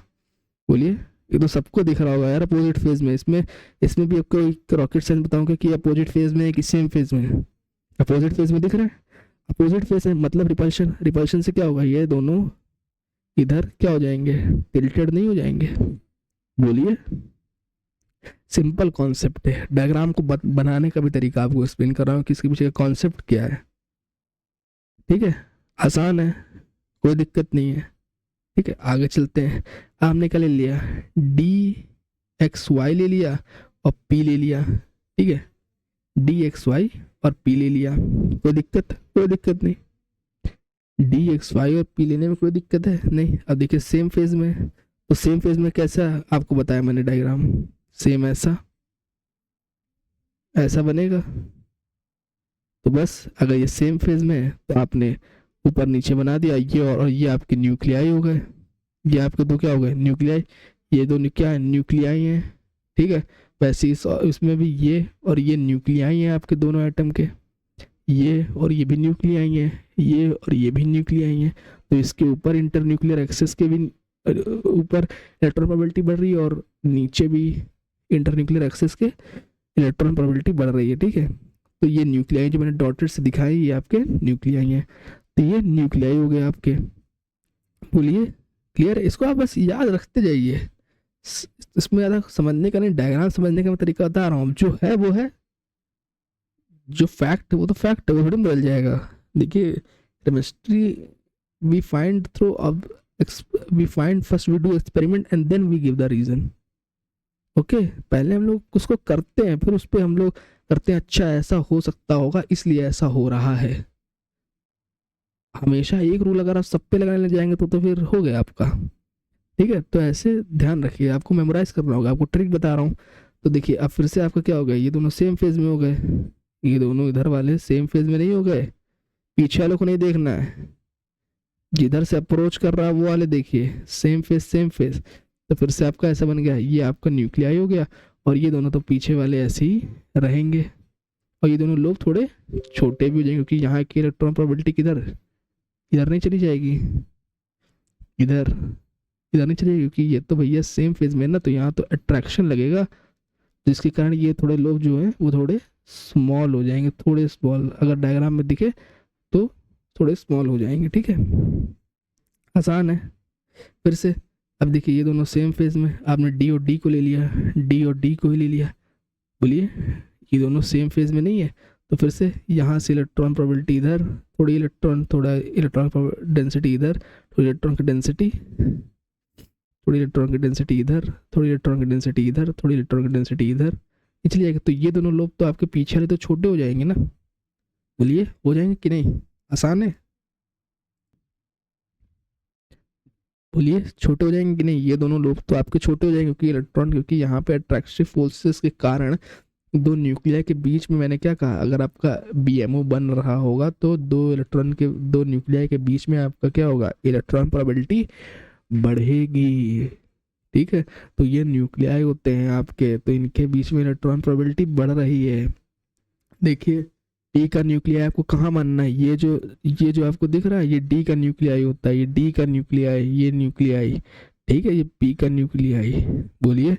बोलिए। ये तो सबको दिख रहा होगा यार अपोजिट फेज में। इसमें भी आपको एक रॉकेट साइंस बताऊंगा कि अपोजिट फेज में है कि सेम फेज में है। अपोजिट फेज में दिख रहा है, अपोजिट फेज है मतलब रिपल्शन, रिपल्शन से क्या होगा, ये दोनों इधर क्या हो जाएंगे, टिल्टेड नहीं हो जाएंगे, बोलिए। सिंपल कॉन्सेप्ट है, डायग्राम को बनाने का भी तरीका आपको एक्सप्लेन कर रहा हूँ कि इसके पीछे कॉन्सेप्ट क्या है। ठीक है, आसान है, कोई दिक्कत नहीं है। ठीक है, आगे चलते हैं। हमने क्या ले लिया, DXY ले लिया और P ले लिया। ठीक है, DXY और P ले लिया, कोई दिक्कत, कोई दिक्कत नहीं। DXY और P लेने में कोई दिक्कत है नहीं। अब देखिए सेम फेज में, तो सेम फेज में कैसा आपको बताया मैंने डायग्राम, सेम ऐसा ऐसा बनेगा। तो बस अगर ये सेम फेज में है तो आपने ऊपर नीचे बना दिया, ये और ये आपके न्यूक्लियाई हो गए, ये आपके दो क्या हो गए, न्यूक्लियाई। ये दोनों क्या है, न्यूक्लियाई हैं। ठीक है, वैसे इसमें भी ये और ये न्यूक्लियाई हैं आपके दोनों एटम के, ये और ये भी न्यूक्लियाई हैं, ये और ये भी न्यूक्लियाई हैं। तो इसके ऊपर इंटर न्यूक्लियर एक्सेस के भी ऊपर इलेक्ट्रॉन प्रोबेबिलिटी बढ़ रही है और नीचे भी इंटर न्यूक्लियर एक्सेस के इलेक्ट्रॉन प्रोबेबिलिटी बढ़ रही है। ठीक है, तो ये न्यूक्लियाई जो मैंने डॉटेड से दिखाई ये आपके न्यूक्लियाई हैं। तो ये न्यूक्लियाई हो गए आपके, बोलिए क्लियर है। इसको आप बस याद रखते जाइए, इसमें ज़्यादा समझने का नहीं, डायग्राम समझने का मैं तरीका बता रहा हूँ। जो है वो है, जो फैक्ट वो तो फैक्ट है, वो थोड़ी बदल जाएगा। देखिए केमिस्ट्री वी फाइंड थ्रू अब we find first we do experiment and then we give the reason. Okay, पहले हम लोग उसको करते हैं, फिर उस पर हम लोग करते हैं अच्छा ऐसा हो सकता होगा इसलिए ऐसा हो रहा है। हमेशा एक रूल अगर आप सब पे लगाने लग जाएंगे तो फिर हो गया आपका। ठीक है, तो ऐसे ध्यान रखिए, आपको मेमोराइज करना होगा, आपको ट्रिक बता रहा हूँ। तो देखिए अब फिर से आपका क्या हो गया, ये दोनों सेम फेज में हो गए, ये दोनों इधर वाले सेम फेज में नहीं हो गए, पीछे वालों को नहीं देखना है, जिधर से अप्रोच कर रहा है वो वाले देखिए, सेम फेज सेम फेज। तो फिर से आपका ऐसा बन गया, ये आपका न्यूक्लियाई हो गया, और ये दोनों तो पीछे वाले ऐसे ही रहेंगे, और ये दोनों लोग थोड़े छोटे भी हो जाएंगे, क्योंकि यहाँ की इलेक्ट्रॉन प्रोबेबिलिटी किधर, इधर नहीं चली जाएगी, इधर इधर नहीं चली जाएगी, क्योंकि ये तो भैया सेम फेज में है ना, तो यहाँ तो अट्रैक्शन लगेगा, जिसके कारण ये थोड़े लोग जो हैं वो थोड़े स्मॉल हो जाएंगे, थोड़े स्मॉल अगर डायग्राम में दिखे तो थोड़े स्मॉल हो जाएंगे। ठीक है, आसान है। फिर से अब देखिए ये दोनों सेम फेज में, आपने डी और डी को ले लिया, डी और डी को ही ले लिया, बोलिए ये दोनों सेम फेज में नहीं है, तो फिर से यहाँ से इलेक्ट्रॉन प्रोबेबिलिटी इधर, थोड़ा इलेक्ट्रॉन डेंसिटी इधर, थोड़ी इलेक्ट्रॉन की डेंसिटी, थोड़ी इलेक्ट्रॉन की डेंसिटी इधर, थोड़ी इलेक्ट्रॉन की डेंसिटी इधर, थोड़ी इलेक्ट्रॉन की डेंसिटी इधर, इसलिए आएगा। तो ये दोनों लोग तो आपके पीछे वाले तो छोटे हो जाएंगे ना, बोलिए हो जाएंगे कि नहीं, आसान है, बोलिए छोटे हो जाएंगे कि नहीं, ये दोनों लोग तो आपके छोटे हो जाएंगे, क्योंकि इलेक्ट्रॉन, क्योंकि यहाँ पे अट्रैक्टिव फोर्सेस के कारण दो न्यूक्लियाई के बीच में, मैंने क्या कहा, अगर आपका बीएमओ बन रहा होगा तो दो न्यूक्लियाई के बीच में आपका क्या होगा, इलेक्ट्रॉन प्रोबेबिलिटी बढ़ेगी। ठीक है, तो ये न्यूक्लियाई होते हैं आपके, तो इनके बीच में इलेक्ट्रॉन प्रोबेबिलिटी बढ़ रही है। देखिए डी का न्यूक्लियाई आपको कहाँ मानना है, ये जो आपको दिख रहा है ये डी का न्यूक्लियाई होता है, ये डी का न्यूक्लियाई, ये न्यूक्लियाई, ठीक है, ये पी का न्यूक्लियाई। बोलिए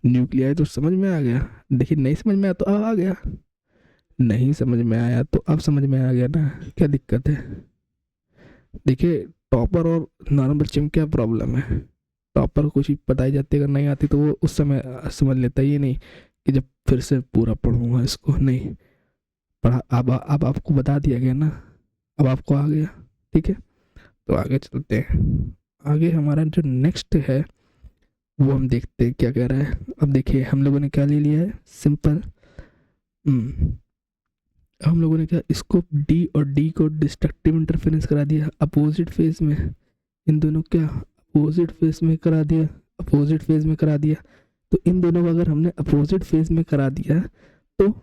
न्यूक्लियाई तो समझ में आ गया। देखिए नहीं समझ में आया तो अब आ गया, नहीं समझ में आया तो अब समझ में आ गया ना, क्या दिक्कत है। देखिए टॉपर और नॉर्मल बच्चे में क्या प्रॉब्लम है, टॉपर को कुछ चीज़ बताई जाती है, अगर नहीं आती तो वो उस समय समझ लेता, ये नहीं कि जब फिर से पूरा पढ़ूंगा इसको, नहीं पढ़ा, अब आपको बता दिया गया ना, अब आपको आ गया। ठीक है, तो आगे चलते हैं, आगे हमारा जो नेक्स्ट है वो हम देखते हैं क्या कह रहा है। अब देखिए हम लोगों ने क्या ले लिया है, सिंपल, हम लोगों ने क्या, इसको डी और डी को डिस्ट्रक्टिव इंटरफेरेंस करा दिया अपोजिट फेज में, इन दोनों क्या अपोजिट फेज में करा दिया, अपोजिट फेज में करा दिया। तो इन दोनों को अगर हमने अपोजिट फेज में करा दिया तो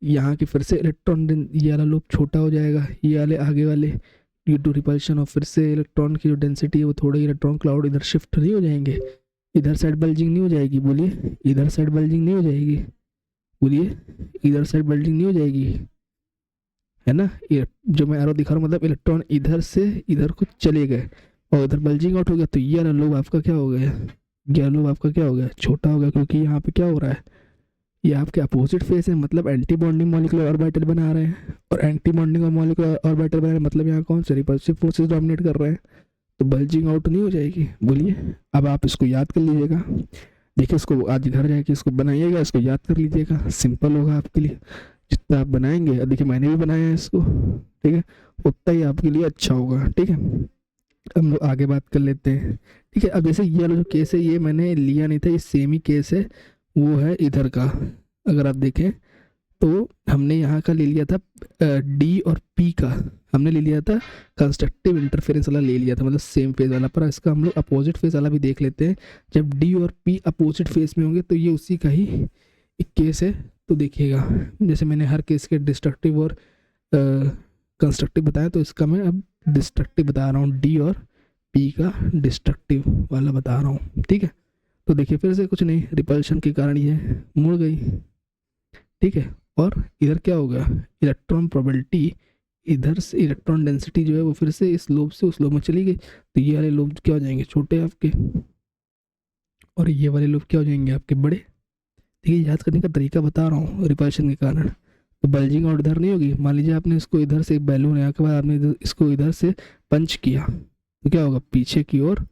यहाँ की फिर से इलेक्ट्रॉन, ये वाला लूप छोटा हो जाएगा, ये वाले आगे वाले ड्यू टू रिपल्शन, और फिर से इलेक्ट्रॉन की जो डेंसिटी है वो थोड़े इलेक्ट्रॉन क्लाउड इधर शिफ्ट नहीं हो जाएंगे, इधर साइड बल्जिंग नहीं हो जाएगी, बोलिए इधर साइड बल्जिंग नहीं हो जाएगी, बोलिए इधर साइड बल्जिंग नहीं हो जाएगी, है ना। ये जो मैं एरो दिखा रहा हूँ मतलब इलेक्ट्रॉन इधर से इधर को चले गए और इधर बल्जिंग आउट हो गया, तो ये वाला लोब आपका क्या हो गया, ये लोब आपका क्या हो गया, छोटा हो गया, क्योंकि यहाँ पे क्या हो रहा है, ये आपके अपोजिट फेस है, मतलब एंटी बॉन्डिंग मॉलिक्यूलर ऑर्बिटल बना रहे हैं, और एंटी बॉन्डिंग मॉलिक्यूलर ऑर्बिटल बना रहे हैं, मतलब यहाँ कौन से रिपल्सिव फोर्सेस डोमिनेट कर रहे हैं, तो बल्जिंग आउट नहीं हो जाएगी। बोलिए अब आप इसको याद कर लीजिएगा, देखिए इसको आज घर जाके इसको बनाइएगा, इसको याद कर लीजिएगा, सिंपल होगा आपके लिए, जितना आप बनाएंगे, देखिए मैंने भी बनाया है इसको, ठीक है, उतना ही आपके लिए अच्छा होगा। ठीक है, हम लोग आगे बात कर लेते हैं। ठीक है, अब जैसे ये वाला जो केस है ये मैंने लिया नहीं था, ये सेम ही केस है, वो है इधर का, अगर आप देखें तो हमने यहाँ का ले लिया था डी और पी का, हमने ले लिया था कंस्ट्रक्टिव इंटरफेरेंस वाला ले लिया था, मतलब सेम फेज वाला, पर इसका हम लोग अपोजिट फेज वाला भी देख लेते हैं। जब डी और पी अपोजिट फेज में होंगे तो ये उसी का ही एक केस है। तो देखिएगा जैसे मैंने हर केस के डिस्ट्रक्टिव और कंस्ट्रक्टिव बताया, तो इसका मैं अब डिस्ट्रक्टिव बता रहा हूँ, डी और पी का डिस्ट्रक्टिव वाला बता रहा हूँ। ठीक है, तो देखिए फिर से कुछ नहीं, रिपल्शन के कारण ये मुड़ गई। ठीक है, और इधर क्या होगा, इलेक्ट्रॉन प्रोबेबिलिटी इधर से, इलेक्ट्रॉन डेंसिटी जो है वो फिर से इस लोब से उस लोब में चली गई, तो ये वाले लोब क्या हो जाएंगे, छोटे आपके, और ये वाले लोब क्या हो जाएंगे आपके, बड़े। देखिए याद करने का तरीका बता रहा हूँ, रिपल्शन के कारण। तो बल्जिंग आउट इधर नहीं होगी, मान लीजिए आपने इसको इधर से, एक बैलून है के बाद आपने इसको इधर से पंच किया, तो क्या होगा, पीछे की ओर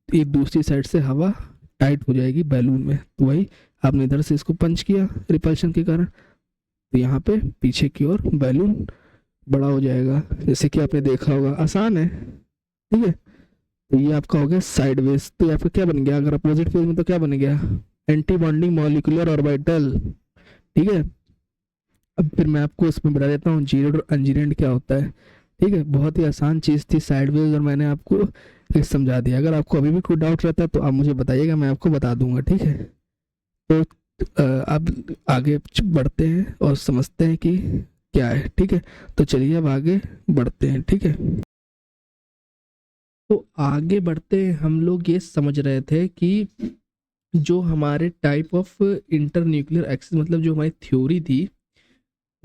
एक दूसरी साइड से हवा टाइट हो जाएगी बैलून में, तो वही आपने इधर से इसको पंच किया रिपल्शन के कारण, तो यहाँ पे पीछे की ओर बैलून बड़ा हो जाएगा, जैसे कि आपने देखा होगा, आसान है। ठीक है, तो ये आपका हो गया साइडवेज। तो ये आपका क्या बन गया, अगर अपोजिट फेज में तो क्या बन गया, एंटी बॉन्डिंग मॉलिक्यूलर ऑर्बिटल। ठीक है, अब फिर मैं आपको इसमें बता देता हूँ जीरोड और अनजीरोड क्या होता है। ठीक है, बहुत ही आसान चीज़ थी साइडवेज, और मैंने आपको ये समझा दिया। अगर आपको अभी भी कोई डाउट रहता है तो आप मुझे बताइएगा, मैं आपको बता दूंगा। ठीक है, तो अब आगे बढ़ते हैं और समझते हैं कि क्या है। ठीक है, तो चलिए अब आगे बढ़ते हैं। ठीक है, तो आगे बढ़ते हम लोग ये समझ रहे थे कि जो हमारे type of inter nuclear axis, मतलब जो हमारी थ्योरी थी,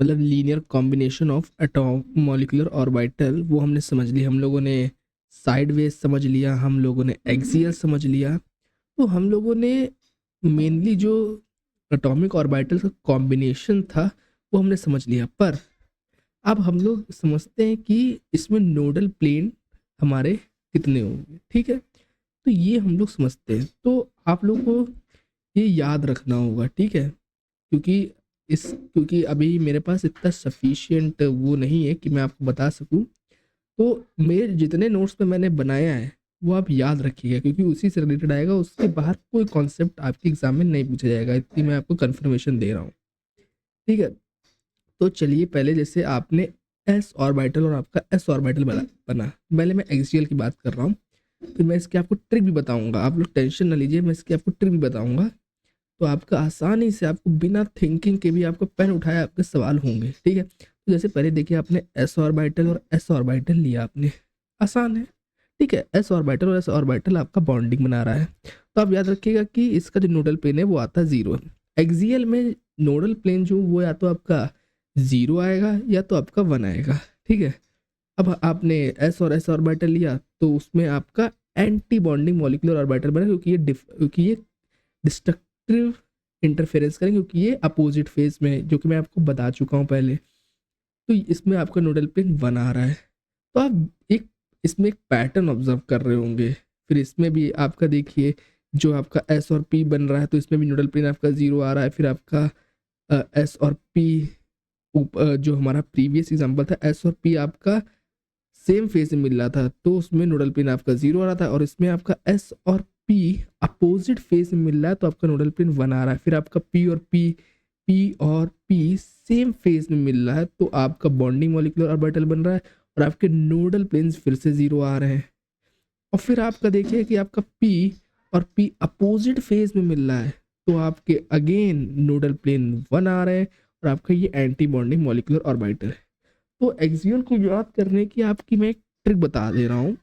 मतलब linear combination of atom molecular orbital, वो हमने समझ ली। हम लोगों ने साइडवेज समझ लिया, हम लोगों ने एक्सियल समझ लिया। तो हम लोगों ने मेनली जो एटॉमिक ऑर्बिटल का कॉम्बिनेशन था वो हमने समझ लिया। पर अब हम लोग समझते हैं कि इसमें नोडल प्लेन हमारे कितने होंगे। ठीक है, तो ये हम लोग समझते हैं। तो आप लोग को ये याद रखना होगा। ठीक है, क्योंकि अभी मेरे पास इतना सफिशिएंट वो नहीं है कि मैं आपको बता सकूं। तो मेरे जितने नोट्स पे मैंने बनाया है वो आप याद रखिएगा, क्योंकि उसी से रिलेटेड आएगा। उसके बाहर कोई कॉन्सेप्ट आपके एग्जाम में नहीं पूछा जाएगा, इतनी मैं आपको कंफर्मेशन दे रहा हूँ। ठीक है, तो चलिए पहले जैसे आपने एस ऑर्बिटल और आपका एस ऑर्बिटल बना, पहले मैं एक्सियल की बात कर रहा हूँ, फिर मैं इसकी आपको ट्रिक भी बताऊंगा। आप लोग टेंशन ना लीजिए, मैं इसकी आपको ट्रिक भी बताऊंगा। तो आपका आसानी से, आपको बिना थिंकिंग के भी आपको पेन उठाया आपके सवाल होंगे। ठीक है, तो जैसे पहले देखिए, आपने एस ऑर्बिटल और एस ऑर्बिटल लिया आपने, आसान है। ठीक है, एस ऑर्बिटल और एस ऑर्बिटल आपका बॉन्डिंग बना रहा है। तो आप याद रखिएगा कि इसका जो नोडल प्लेन है वो आता है जीरो। एक्सियल में नोडल प्लेन जो वो या तो आपका जीरो आएगा या तो आपका वन आएगा। ठीक है, अब आपने एस और एस ऑर्बिटल लिया तो उसमें आपका एंटी बॉन्डिंग मॉलिक्यूलर ऑर्बिटल बना, क्योंकि ये डिस्ट्रक्टिव इंटरफेरेंस करेंगे, क्योंकि ये अपोजिट फेज में, जो कि मैं आपको बता चुका हूँ पहले। तो इसमें आपका नोडल प्लेन वन आ रहा है। तो आप एक इसमें एक पैटर्न ऑब्जर्व कर रहे होंगे। फिर इसमें भी आपका देखिए, जो आपका एस और पी बन रहा है तो इसमें भी नोडल प्लेन आपका जीरो आ रहा है। फिर आपका एस और पी, जो हमारा प्रीवियस एग्जांपल था, एस और पी आपका सेम फेज में मिल रहा था तो उसमें नोडल प्लेन आपका जीरो आ रहा था। और इसमें आपका एस और पी अपोजिट फेज में मिल रहा है तो आपका नोडल प्लेन वन आ रहा है। फिर आपका पी और पी सेम फेज में मिल रहा है तो आपका बॉन्डिंग मॉलिक्यूलर ऑर्बिटल बन रहा है और आपके नोडल प्लेन्स फिर से जीरो आ रहे हैं। और फिर आपका देखिए कि आपका पी और पी अपोजिट फेज में मिल रहा है तो आपके अगेन नोडल प्लेन वन आ रहे हैं और आपका ये एंटी बॉन्डिंग मॉलिक्यूलर ऑर्बिटल है। तो एक्सियल को याद करने की आपकी मैं एक ट्रिक बता दे रहा हूँ,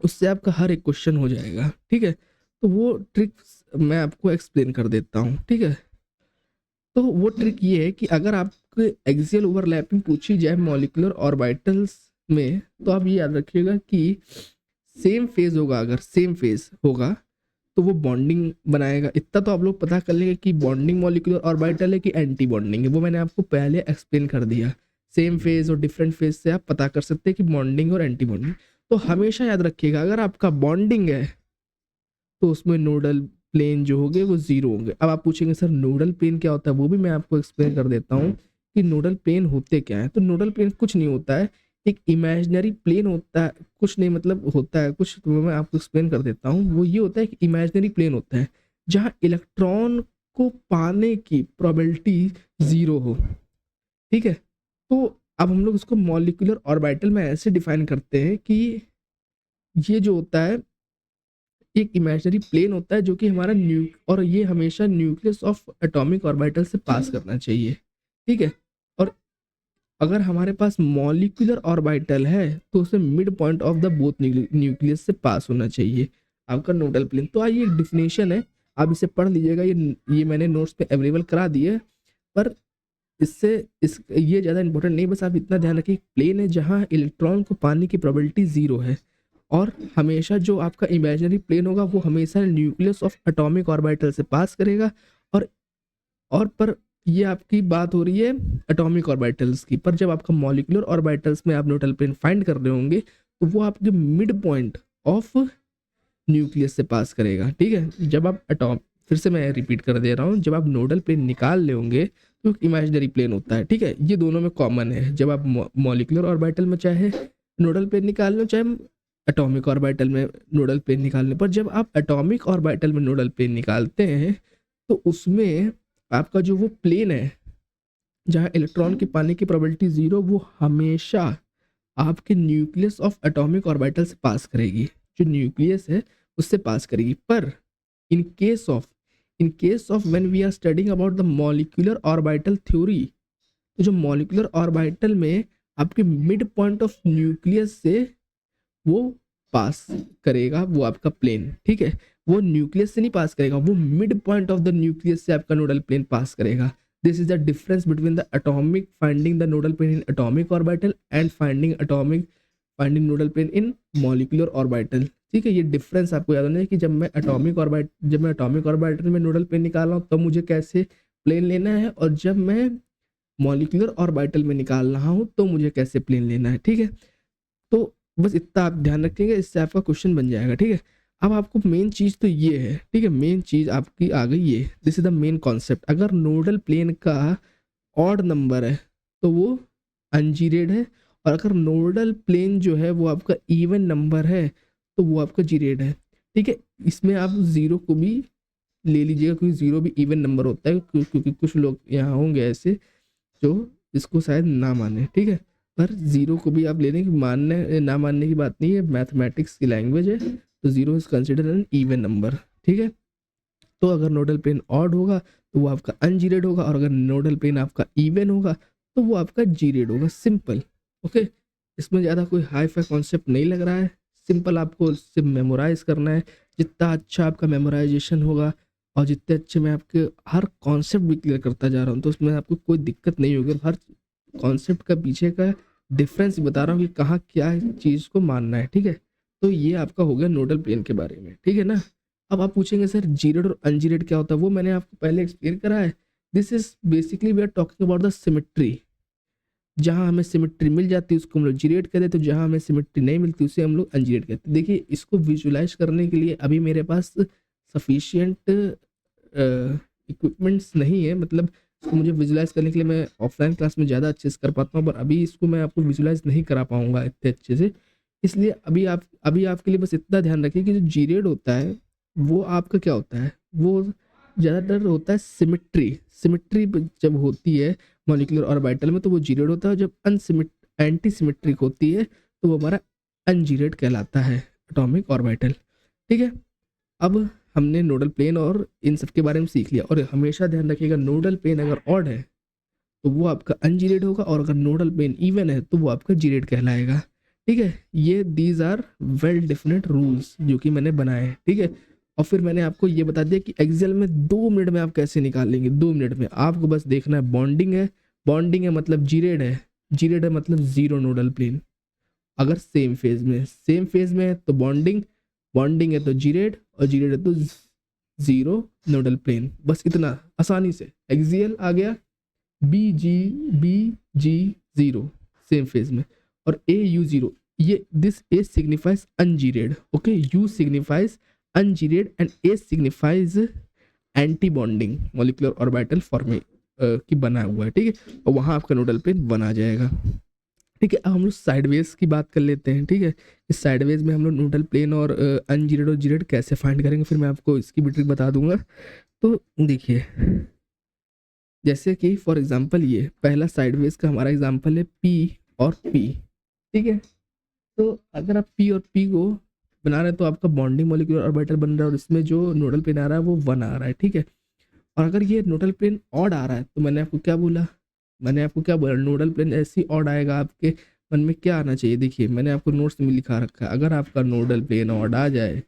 उससे आपका हर एक क्वेश्चन हो जाएगा। ठीक है, तो वो ट्रिक मैं आपको एक्सप्लेन कर देता हूँ। ठीक है, तो वो ट्रिक ये है कि अगर आपको एक्सियल ओवरलैपिंग पूछी जाए मॉलिक्यूलर ऑर्बिटल्स में, तो आप ये याद रखिएगा कि सेम फेज होगा। अगर सेम फेज होगा तो वो बॉन्डिंग बनाएगा। इतना तो आप लोग पता कर लेंगे कि बॉन्डिंग मॉलिक्यूलर ऑर्बिटल है कि एंटी बॉन्डिंग है, वो मैंने आपको पहले एक्सप्लेन कर दिया। सेम फेज और डिफरेंट फेज से आप पता कर सकते हैं कि बॉन्डिंग और एंटी बॉन्डिंग। तो हमेशा याद रखिएगा, अगर आपका बॉन्डिंग है तो उसमें नोडल प्लेन जो होंगे वो जीरो होंगे। अब आप पूछेंगे सर नोडल प्लेन क्या होता है, वो भी मैं आपको एक्सप्लेन कर देता हूँ कि नोडल प्लेन होते क्या है। तो नोडल प्लेन कुछ नहीं होता है, एक इमेजिनरी प्लेन होता है। कुछ नहीं मतलब होता है कुछ, तो मैं आपको एक्सप्लेन कर देता हूँ। वो ये होता है कि इमेजिनरी प्लेन होता है जहाँ इलेक्ट्रॉन को पाने की प्रोबेबिलिटी जीरो हो। ठीक है, तो अब हम लोग उसको मॉलिक्यूलर ऑर्बिटल में ऐसे डिफाइन करते हैं कि ये जो होता है एक इमेजिनरी प्लेन होता है जो कि हमारा और ये हमेशा न्यूक्लियस ऑफ एटॉमिक ऑर्बिटल से पास करना चाहिए। ठीक है, और अगर हमारे पास मॉलिक्यूलर ऑर्बिटल है तो उसे mid point of the both nucleus से पास होना चाहिए आपका नोडल प्लेन। तो ये एक डिफिनेशन है, आप इसे पढ़ लीजिएगा। ये मैंने नोट्स पे अवेलेबल करा दिए, पर इससे ये ज़्यादा इंपॉर्टेंट नहीं। बस आप इतना ध्यान रखिए, प्लेन है जहाँ इलेक्ट्रॉन को पाने की प्रोबेबिलिटी जीरो है। और हमेशा जो आपका इमेजिनरी प्लेन होगा वो हमेशा न्यूक्लियस ऑफ एटॉमिक ऑर्बिटल से पास करेगा। और पर ये आपकी बात हो रही है एटॉमिक ऑर्बिटल्स की। पर जब आपका मॉलिक्यूलर ऑर्बिटल्स में आप नोडल प्लेन फाइंड कर रहे होंगे तो वो आपके मिड पॉइंट ऑफ न्यूक्लियस से पास करेगा। ठीक है, जब आप एटॉम फिर से मैं रिपीट कर दे रहा हूँ, जब आप नोडल प्लेन निकाल ले होंगे तो इमेजिनरी प्लेन होता है। ठीक है, ये दोनों में कॉमन है। जब आप मॉलिक्यूलर ऑर्बिटल में चाहे नोडल प्लेन निकाल लो चाहे एटॉमिक ऑर्बिटल में नोडल प्लेन निकालने पर। जब आप एटॉमिक ऑर्बिटल में नोडल प्लेन निकालते हैं तो उसमें आपका जो वो प्लेन है जहाँ इलेक्ट्रॉन के पाने की प्रोबेबिलिटी 0, वो हमेशा आपके न्यूक्लियस ऑफ एटॉमिक ऑर्बिटल से पास करेगी, जो न्यूक्लियस है उससे पास करेगी। पर in case of when we are studying about the molecular orbital theory, तो जो मॉलिक्यूलर ऑर्बिटल में आपके मिड पॉइंट ऑफ न्यूक्लियस से वो पास करेगा वो आपका प्लेन, ठीक है। वो न्यूक्लियस से नहीं पास करेगा, वो mid point of the nucleus से आपका नोडल प्लेन पास करेगा। This is the difference between the atomic finding the nodal plane in atomic orbital and finding nodal plane in molecular orbital, ठीक है। ये डिफरेंस आपको याद होना है कि जब मैं एटॉमिक ऑर्बिटल में नोडल प्लेन निकाल रहा हूँ तब मुझे कैसे प्लेन लेना है, और जब मैं मॉलिक्यूलर ऑर्बिटल में निकाल रहा हूँ तो मुझे कैसे प्लेन लेना है, ठीक है। तो बस इतना आप ध्यान रखेंगे, इससे आपका क्वेश्चन बन जाएगा, ठीक है। अब आपको मेन चीज़ तो ये है, ठीक है, मेन चीज़ आपकी आ गई ये, this is the main concept. अगर नोडल प्लेन का ऑड नंबर है तो वो अनजीरेड है, और अगर नोडल प्लेन जो है वो आपका इवन नंबर है तो वो आपका जीरेड है, ठीक है। इसमें आप जीरो को भी ले लीजिएगा क्योंकि जीरो भी इवन नंबर होता है, क्योंकि कुछ लोग यहाँ होंगे ऐसे जो इसको शायद ना माने, ठीक है। पर जीरो को भी आप ले लें, मानने ना मानने की बात नहीं है, मैथमेटिक्स की लैंग्वेज है, तो zero is consider N even number, ठीक है। तो अगर नोडल प्लेन ऑड होगा तो वो आपका अनजीरेड होगा, और अगर नोडल प्लेन आपका इवन होगा तो वो आपका जीरेड होगा, सिंपल, ओके। इसमें ज़्यादा कोई हाई फाई कॉन्सेप्ट नहीं लग रहा है, सिंपल आपको सिर्फ मेमोराइज करना है। जितना अच्छा आपका मेमोराइजेशन होगा और जितने अच्छे मैं आपके हर कॉन्सेप्ट भी क्लियर करता जा रहा हूँ तो उसमें आपको कोई दिक्कत नहीं होगी। हर कॉन्सेप्ट का पीछे का डिफरेंस बता रहा हूँ कि कहाँ क्या चीज़ को मानना है, ठीक है। तो ये आपका हो गया नोडल प्लेन के बारे में, ठीक है ना। अब आप पूछेंगे सर जीरेड और अनजीरेड क्या होता है, वो मैंने आपको पहले एक्सप्लेन करा है। This is basically we are talking about the symmetry. जहाँ हमें सिमेट्री मिल जाती है उसको हम लोग जीरेड कहते हैं, तो जहाँ हमें सिमेट्री नहीं मिलती उसे हम लोग अनजीरेड कहते हैं। देखिए इसको विजुलाइज करने के लिए अभी मेरे पास सफिशियंट इक्विपमेंट्स नहीं है, मतलब इसको मुझे विजुलाइज करने के लिए मैं ऑफलाइन क्लास में ज़्यादा अच्छे से कर पाता हूँ, पर अभी इसको मैं आपको विजुलाइज नहीं करा पाऊँगा इतने अच्छे से। इसलिए अभी आपके लिए बस इतना ध्यान रखिए कि जो जीरेड होता है वो आपका क्या होता है, वो ज़्यादातर होता है सिमेट्री जब होती है मॉलिक्यूलर ऑर्बिटल में तो वो जीरेड होता है, और जब एंटी सिमेट्रिक होती है तो वो हमारा अनजीरेड कहलाता है एटॉमिक ऑर्बिटल, ठीक है। अब हमने नोडल प्लेन और इन सब के बारे में सीख लिया, और हमेशा ध्यान रखिएगा नोडल प्लेन अगर ऑड है तो वो आपका अनजीरेड होगा, और अगर नोडल प्लेन इवन है तो वो आपका जीरेड कहलाएगा, ठीक है। ये these are well different rules जो कि मैंने बनाए हैं, ठीक है। और फिर मैंने आपको ये बता दिया कि एक्सेल में 2 मिनट में आप कैसे निकालेंगे। 2 मिनट में आपको बस देखना है बॉन्डिंग है मतलब जीरेड है मतलब जीरो नोडल प्लेन। अगर सेम फेज में है तो बॉन्डिंग है तो जीरेड, और जीरेड है तो जीरो नोडल प्लेन। बस इतना आसानी से एक्सियल आ गया, बी जी जीरो सेम फेज में, और ए यू जीरो, ये this A signifies ungeared, okay. You signifies ungeared and A signifies anti bonding molecular orbital form की बना हुआ है, ठीक है। और वहाँ आपका नोडल प्लेन बना जाएगा, ठीक है। अब हम लोग साइडवेज की बात कर लेते हैं, ठीक है। इस साइडवेज में हम लोग नोडल प्लेन और अनजीरेड और जीरेड कैसे फाइंड करेंगे फिर मैं आपको इसकी भी ट्रिक बता दूंगा। तो देखिए जैसे कि फॉर एग्जांपल ये पहला साइडवेज का हमारा एग्जांपल है पी और पी, ठीक है। तो अगर आप पी और पी को बना रहे हैं तो आपका बॉन्डिंग मॉलिक्यूलर ऑर्बिटल बन रहा है, और इसमें जो नोडल प्लेन आ रहा है वो 1 आ रहा है, ठीक है। और अगर ये नोडल प्लेन ऑड आ रहा है तो मैंने आपको क्या बोला नोडल प्लेन ऐसी ऑड आएगा, आपके मन में क्या आना चाहिए। देखिए मैंने आपको नोट्स में लिखा रखा है, अगर आपका नोडल प्लेन ऑड आ जाए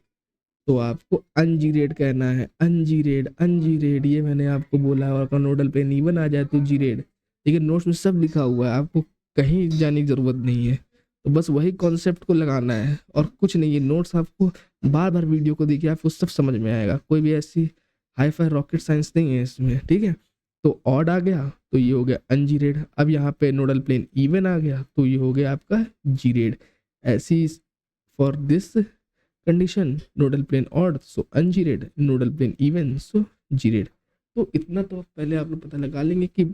तो आपको अनजीरेड कहना है, अनजीरेड ये मैंने आपको बोला। और अगर नोडल प्लेन इवन आ जाए तो जीरेड, देखिए नोट्स में सब लिखा हुआ है, आपको कहीं जाने की जरूरत नहीं है, तो बस वही कॉन्सेप्ट को लगाना है और कुछ नहीं है। नोट्स आपको बार बार वीडियो को देखिए आपको सब समझ में आएगा, कोई भी ऐसी हाई फाई रॉकेट साइंस नहीं है इसमें, ठीक है। तो ऑड आ गया तो ये हो गया अनजीरेड। अब यहाँ पे नोडल प्लेन इवन आ गया तो ये हो गया आपका जीरेड। ऐसी for this condition nodal plane odd so ungerade, nodal plane even so gerade. तो इतना तो पहले आप लोग पता लगा लेंगे कि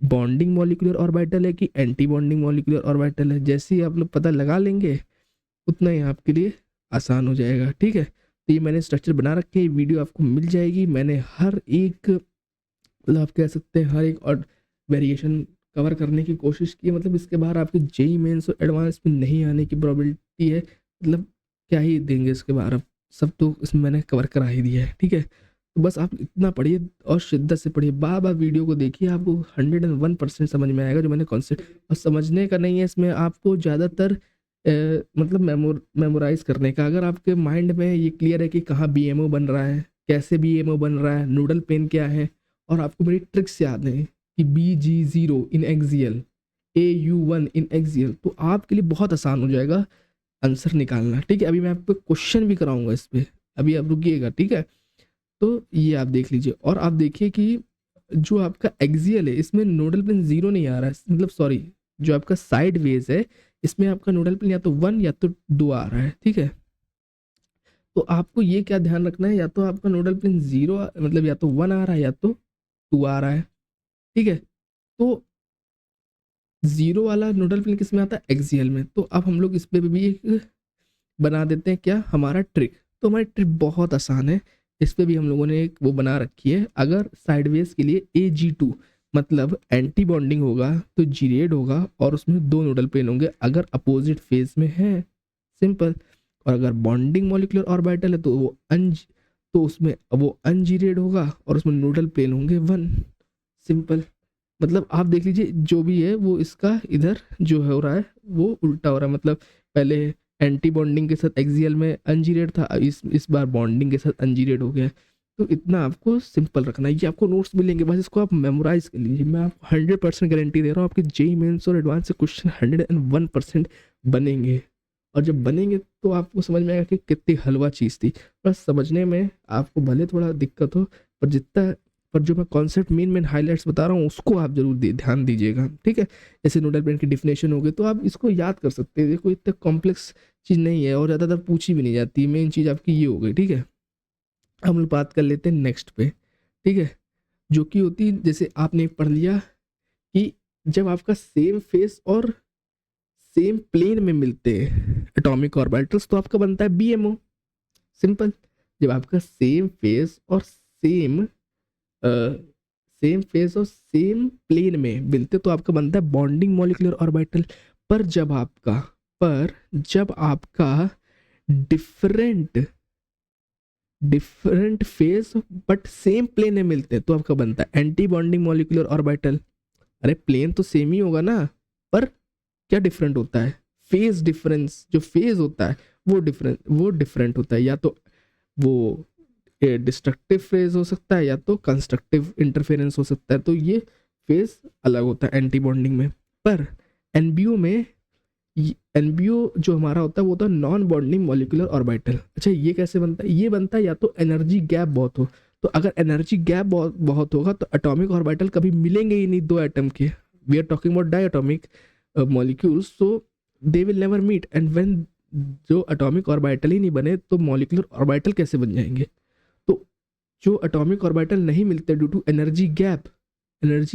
बॉन्डिंग मॉलिक्यूलर ऑर्बिटल है कि एंटी बॉन्डिंग मॉलिक्यूलर ऑर्बिटल है। जैसे ही आप लोग पता लगा लेंगे उतना ही आपके लिए आसान हो जाएगा। ठीक है, तो ये मैंने स्ट्रक्चर बना रखे हैं, वीडियो आपको मिल जाएगी। मैंने हर एक, मतलब आप कह सकते हैं हर एक और वेरिएशन कवर करने की कोशिश की है। मतलब इसके बाहर आपके जेई मेंस और एडवांस में नहीं आने की प्रोबेबिलिटी है, मतलब क्या ही देंगे इसके बाहर, अब सब तो इसमें मैंने कवर करा ही दिया है। ठीक है, तो बस आप इतना पढ़िए और शिद्दत से पढ़िए, बार बार वीडियो को देखिए, आपको 101% समझ में आएगा जो मैंने कॉन्सेप्ट। और समझने का नहीं है इसमें आपको ज़्यादातर मतलब मेमोराइज करने का। अगर आपके माइंड में ये क्लियर है कि कहाँ बीएमओ बन रहा है, कैसे बीएमओ बन रहा है, नूडल पेन क्या है, और आपको मेरी ट्रिक्स याद है कि BG0 इन एक्सियल, AU1 इन एक्सियल, तो आपके लिए बहुत आसान हो जाएगा आंसर निकालना। ठीक है, अभी मैं आपको क्वेश्चन भी कराऊंगा इस पे, अभी आप रुकिएगा। ठीक है, तो ये आप देख लीजिए, और आप देखिए कि जो आपका एक्सियल है इसमें नोडल प्लेन 0 नहीं आ रहा है, मतलब सॉरी, जो आपका साइड वेज है इसमें आपका नोडल प्लेन या तो 1 या तो 2 आ रहा है। ठीक है, तो आपको ये क्या ध्यान रखना है, या तो आपका नोडल प्लेन 0 मतलब या तो 1 आ रहा है या तो 2 आ रहा है। ठीक है, तो 0 वाला नोडल प्लेन किस में आता है, एक्सियल में। तो अब हम लोग इस पे भी एक बना देते हैं, क्या, हमारा ट्रिक। तो हमारी ट्रिक बहुत आसान है, इस पे भी हम लोगों ने एक वो बना रखी है। अगर साइडवेज के लिए AG2 मतलब एंटी बॉन्डिंग होगा तो जीरेड होगा, और उसमें 2 नोडल प्लेन होंगे अगर अपोजिट फेज में है, सिंपल। और अगर बॉन्डिंग मॉलिक्यूलर ऑर्बिटल है तो वो तो उसमें वो अनजीरेड होगा और उसमें नोडल प्लेन होंगे 1, सिंपल। मतलब आप देख लीजिए जो भी है वो इसका इधर जो हो रहा है वो उल्टा हो रहा है, मतलब पहले एंटी बॉन्डिंग के साथ एक्सियल में अनजीरेड था, इस बार बॉन्डिंग के साथ अनजीरेड हो गया है। तो इतना आपको सिंपल रखना है, ये आपको नोट्स मिलेंगे, बस इसको आप मेमोराइज कर लीजिए। मैं आपको 100% गारंटी दे रहा हूँ आपके जेई मेंस और एडवांस से क्वेश्चन 101% बनेंगे। और जब बनेंगे तो आपको समझ में आएगा कि कितनी हलवा चीज़ थी। बस समझने में आपको भले थोड़ा दिक्कत हो, पर जितना, पर जो मैं कॉन्सेप्ट मेन हाइलाइट्स बता रहा हूँ उसको आप जरूर ध्यान दीजिएगा। ठीक है, जैसे नोडल पेन की डिफिनेशन हो गई तो आप इसको याद कर सकते हैं, कोई इतना कॉम्प्लेक्स चीज़ नहीं है और ज़्यादातर पूछी भी नहीं जाती। मेन चीज़ आपकी ये हो गई। ठीक है, हम लोग बात कर लेते हैं नेक्स्ट पे। ठीक है, जो कि होती है, जैसे आपने पढ़ लिया कि जब आपका सेम फेस और सेम प्लेन में मिलते हैं एटॉमिक ऑर्बिटल्स तो आपका बनता है बीएमओ, सिंपल। जब आपका सेम फेस और सेम फेस और सेम प्लेन में मिलते तो आपका बनता है बॉन्डिंग मॉलिक्यूलर ऑर्बिटल। पर जब आपका different different phase but same plane में मिलते हैं तो आपका बनता है एंटी बॉन्डिंग मॉलिक्यूलर ऑर्बिटल। अरे प्लेन तो सेम ही होगा ना, पर क्या डिफरेंट होता है, फेज डिफरेंस, जो फेज होता है वो डिफरेंट होता है। या तो वो डिस्ट्रक्टिव फेज हो सकता है या तो कंस्ट्रक्टिव इंटरफेरेंस हो सकता है, तो ये फेज अलग होता है एंटी बॉन्डिंग में। पर एनबीओ में, एनबीओ जो हमारा होता है वो होता है नॉन बॉन्डिंग मॉलिक्यूलर ऑर्बिटल। अच्छा, ये कैसे बनता है, ये बनता है या तो एनर्जी गैप बहुत हो, तो अगर एनर्जी गैप बहुत होगा तो एटॉमिक ऑर्बिटल कभी मिलेंगे ही नहीं दो एटम के। We are talking about diatomic molecules, so they will never meet, and when जो एटॉमिक ऑर्बिटल ही नहीं बने तो मॉलिक्यूलर ऑर्बिटल कैसे बन जाएंगे। तो जो एटॉमिक ऑर्बिटल नहीं मिलते ड्यू टू एनर्जी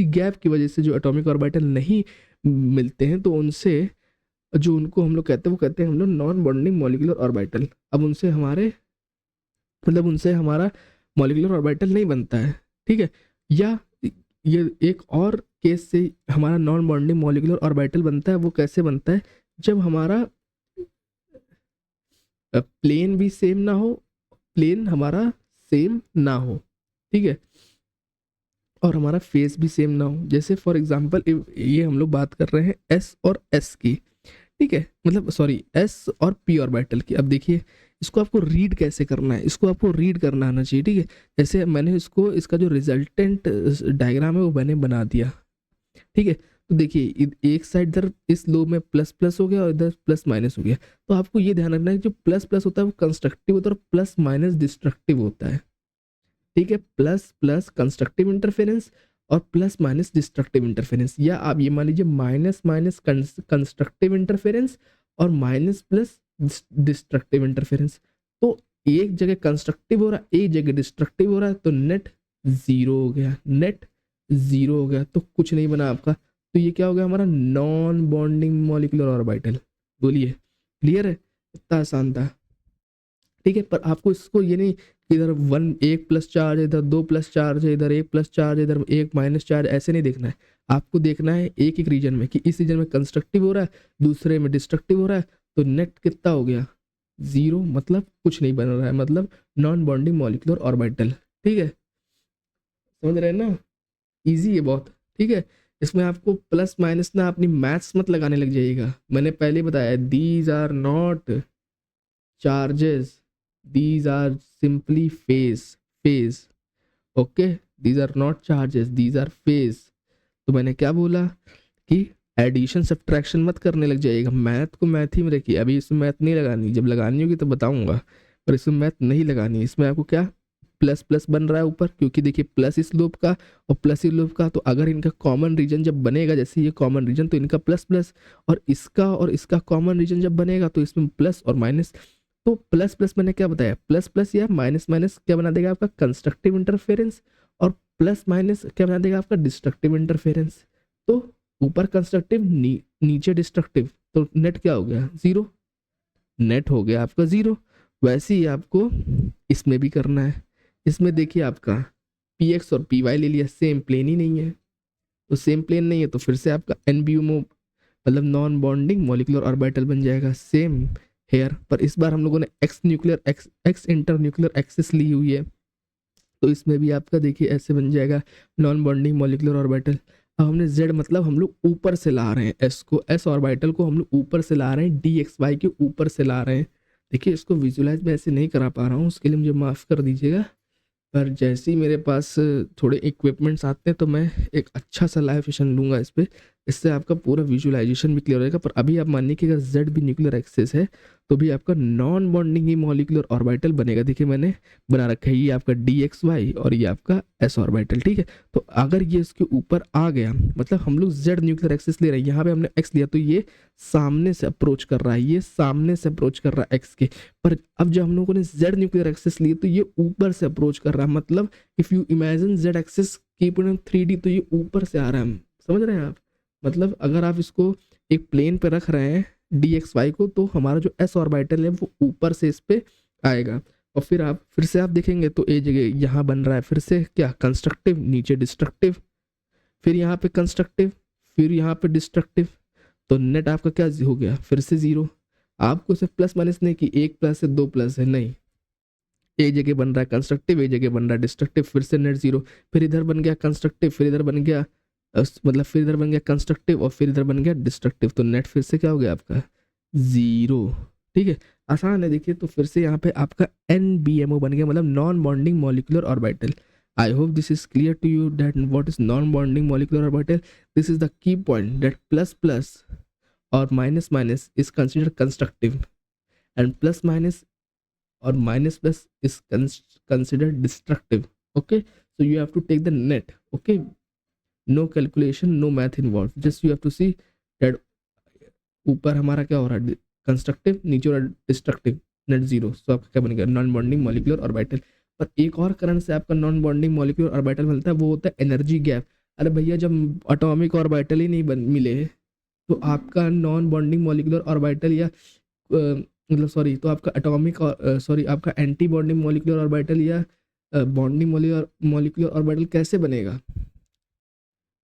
गैप की वजह से जो एटॉमिक ऑर्बिटल नहीं मिलते हैं तो उनसे जो उनको हम लोग कहते हैं वो कहते हैं हम लोग नॉन बॉन्डिंग मॉलिक्यूलर ऑर्बिटल। अब उनसे हमारे, मतलब उनसे हमारा मॉलिक्यूलर ऑर्बिटल नहीं बनता है। ठीक है, या ये एक और केस से हमारा नॉन बॉन्डिंग मॉलिक्यूलर ऑर्बिटल बनता है, वो कैसे बनता है, जब हमारा प्लेन भी सेम ना हो, प्लेन हमारा सेम ना हो। ठीक है, और हमारा फेस भी सेम ना हो। जैसे फॉर एग्जांपल ये हम लोग बात कर रहे हैं एस और एस की। ठीक है, मतलब सॉरी एस और पी ऑर्बिटल की। अब देखिए इसको आपको रीड कैसे करना है, इसको आपको रीड करना आना चाहिए। ठीक है, जैसे मैंने इसका जो रिजल्टेंट डायग्राम है वो मैंने बना दिया। ठीक है, तो देखिए एक साइड इधर इस लो में प्लस प्लस हो गया और इधर प्लस माइनस हो गया। तो आपको ये ध्यान रखना है जो प्लस प्लस होता है वो कंस्ट्रक्टिव होता है और प्लस माइनस डिस्ट्रक्टिव होता है। ठीक है, प्लस प्लस कंस्ट्रक्टिव इंटरफेरेंस और प्लस माइनस डिस्ट्रक्टिव इंटरफेरेंस, या आप ये मान लीजिए माइनस माइनस कंस्ट्रक्टिव इंटरफेरेंस और माइनस प्लस डिस्ट्रक्टिव इंटरफेरेंस। तो एक जगह कंस्ट्रक्टिव हो रहा है, एक जगह डिस्ट्रक्टिव हो रहा है, तो नेट जीरो हो गया, नेट जीरो हो गया, तो कुछ नहीं बना आपका। तो ये क्या हो गया हमारा नॉन बॉन्डिंग मॉलिक्यूलर ऑर्बिटल। बोलिए क्लियर है। इतना आसान था, ठीक है। पर आपको इसको ये नहीं कि इधर एक प्लस चार्ज है, इधर दो प्लस चार्ज है, इधर एक प्लस चार्ज है, इधर एक माइनस चार्ज, ऐसे नहीं देखना है। आपको देखना है एक एक रीजन में कि इस रीजन में कंस्ट्रक्टिव हो रहा है, दूसरे में डिस्ट्रक्टिव हो रहा है, तो नेट कितना हो गया, 0, मतलब कुछ नहीं बन रहा है, मतलब नॉन बॉन्डिंग मॉलिक्यूलर ऑर्बिटल, ठीक है। समझ रहे हैं ना, ईजी है बहुत, ठीक है। इसमें आपको प्लस माइनस ना अपनी मैथ्स मत लगाने लग जाइएगा, मैंने पहले ही बताया, these are not charges, these are simply phase, okay, these are not charges, these are phase। तो मैंने क्या बोला कि एडिशन सब्ट्रैक्शन मत करने लग जाइएगा, मैथ को मैथ ही में रखिए। अभी इसमें मैथ नहीं लगानी, जब लगानी होगी तो बताऊंगा, पर इसमें मैथ नहीं लगानी। इसमें आपको क्या प्लस प्लस बन रहा है ऊपर, क्योंकि देखिए प्लस इस लूप का और प्लस इस लूप का, तो अगर इनका कॉमन रीजन जब बनेगा, जैसे ये कॉमन रीजन, तो इनका प्लस प्लस, और इसका कॉमन रीजन जब बनेगा तो इसमें प्लस और माइनस। तो प्लस प्लस मैंने क्या बताया, प्लस प्लस या माइनस माइनस क्या बना देगा आपका कंस्ट्रक्टिव इंटरफेरेंस, और प्लस माइनस क्या बना देगा आपका डिस्ट्रक्टिव इंटरफेरेंस। तो ऊपर कंस्ट्रक्टिव, नीचे डिस्ट्रक्टिव, तो नेट क्या हो गया, 0, नेट हो गया आपका 0। वैसे ही आपको इसमें भी करना है। इसमें देखिए आपका पी एक्स और पी वाई ले लिया, सेम प्लेन ही नहीं है, तो सेम प्लेन नहीं है तो फिर से आपका एनबीएमओ मतलब नॉन बॉन्डिंग मॉलिक्यूलर ऑर्बिटल बन जाएगा, सेम हेयर। पर इस बार हम लोगों ने एक्स इंटर न्यूक्लियर एक्सिस ली हुई है, तो इसमें भी आपका देखिए ऐसे बन जाएगा नॉन बॉन्डिंग मॉलिक्यूलर ऑर्बिटल। अब हमने जेड मतलब हम लोग ऊपर से ला रहे हैं, एस को, एस ऑर्बिटल को हम लोग ऊपर से ला रहे हैं, डी एक्स वाई के ऊपर से ला रहे हैं। देखिए इसको विजुलाइज मैं ऐसे नहीं करा पा रहा हूँ, उसके लिए मुझे माफ़ कर दीजिएगा, पर जैसे ही मेरे पास थोड़े इक्विपमेंट्स आते हैं तो मैं एक अच्छा सा लाइव सेशन लूँगा इस पर, इससे आपका पूरा विजुअलाइजेशन भी क्लियर रहेगा। पर अभी आप मानिए कि अगर जेड भी न्यूक्लियर एक्सिस है तो भी आपका नॉन बॉन्डिंग ही मॉलिक्यूलर ऑर्बिटल बनेगा। देखिए मैंने बना रखा है, ये आपका डी एक्स वाई और ये आपका एस ऑर्बिटल, ठीक है। तो अगर ये इसके ऊपर आ गया, मतलब हम लोग जेड न्यूक्लियर एक्सिस ले रहे हैं, यहाँ पे हमने एक्स लिया, तो ये सामने से अप्रोच कर रहा है, ये सामने से अप्रोच कर रहा है एक्स के। पर अब जब हम लोगों ने जेड न्यूक्लियर एक्सिस लिए तो ये ऊपर से अप्रोच कर रहा है, मतलब if you imagine Z axis keep in 3D, तो ये ऊपर से आ रहा है, समझ रहे हैं आप। मतलब अगर आप इसको एक प्लेन पे रख रहे हैं डी एक्स वाई को, तो हमारा जो एस ऑर्बिटल है वो ऊपर से इस पे आएगा, और फिर से आप देखेंगे तो ए जगह यहाँ बन रहा है, फिर से क्या कंस्ट्रक्टिव, नीचे डिस्ट्रक्टिव, फिर यहाँ पे कंस्ट्रक्टिव, फिर यहाँ पे डिस्ट्रक्टिव, तो नेट आपका क्या हो गया, फिर से 0। आपको सिर्फ प्लस माइनस नहीं कि एक प्लस है दो प्लस है, नहीं, एक जगह बन रहा है कंस्ट्रक्टिव, एक जगह बन रहा है डिस्ट्रक्टिव, फिर से नेट 0, फिर इधर बन गया कंस्ट्रक्टिव, फिर इधर बन गया मतलब फिर इधर बन गया कंस्ट्रक्टिव, और फिर इधर बन गया डिस्ट्रक्टिव, तो नेट फिर से क्या हो गया आपका 0, ठीक है। आसान है, देखिए तो फिर से यहाँ पे आपका NBMO बन गया, मतलब non bonding molecular orbital. I hope this is clear to you that what is non bonding molecular orbital. This is the key point that plus plus और minus minus is considered constructive and plus minus or minus plus is considered destructive, okay, so you have to take the net, okay, no calculation, no math involved, just you have to see that ऊपर हमारा क्या हो रहा है कंस्ट्रक्टिव, नीचे हो रहा है डिस्ट्रक्टिव, नेट 0, सो आपका क्या बनेगा नॉन बॉन्डिंग मॉलिक्यूलर ऑर्बिटल। पर एक और कारण से आपका नॉन बॉन्डिंग मॉलिक्यूलर ऑर्बिटल मिलता है, वो होता है एनर्जी गैप। अरे भैया जब एटॉमिक ऑर्बिटल ही नहीं मिले तो आपका नॉन बॉन्डिंग मॉलिक्यूलर ऑर्बिटल या मतलब सॉरी, तो आपका एटॉमिक सॉरी आपका एंटी बॉन्डिंग मॉलिक्यूलर ऑर्बिटल या बॉन्डिंग मॉलिक्यूलर ऑर्बिटल कैसे बनेगा,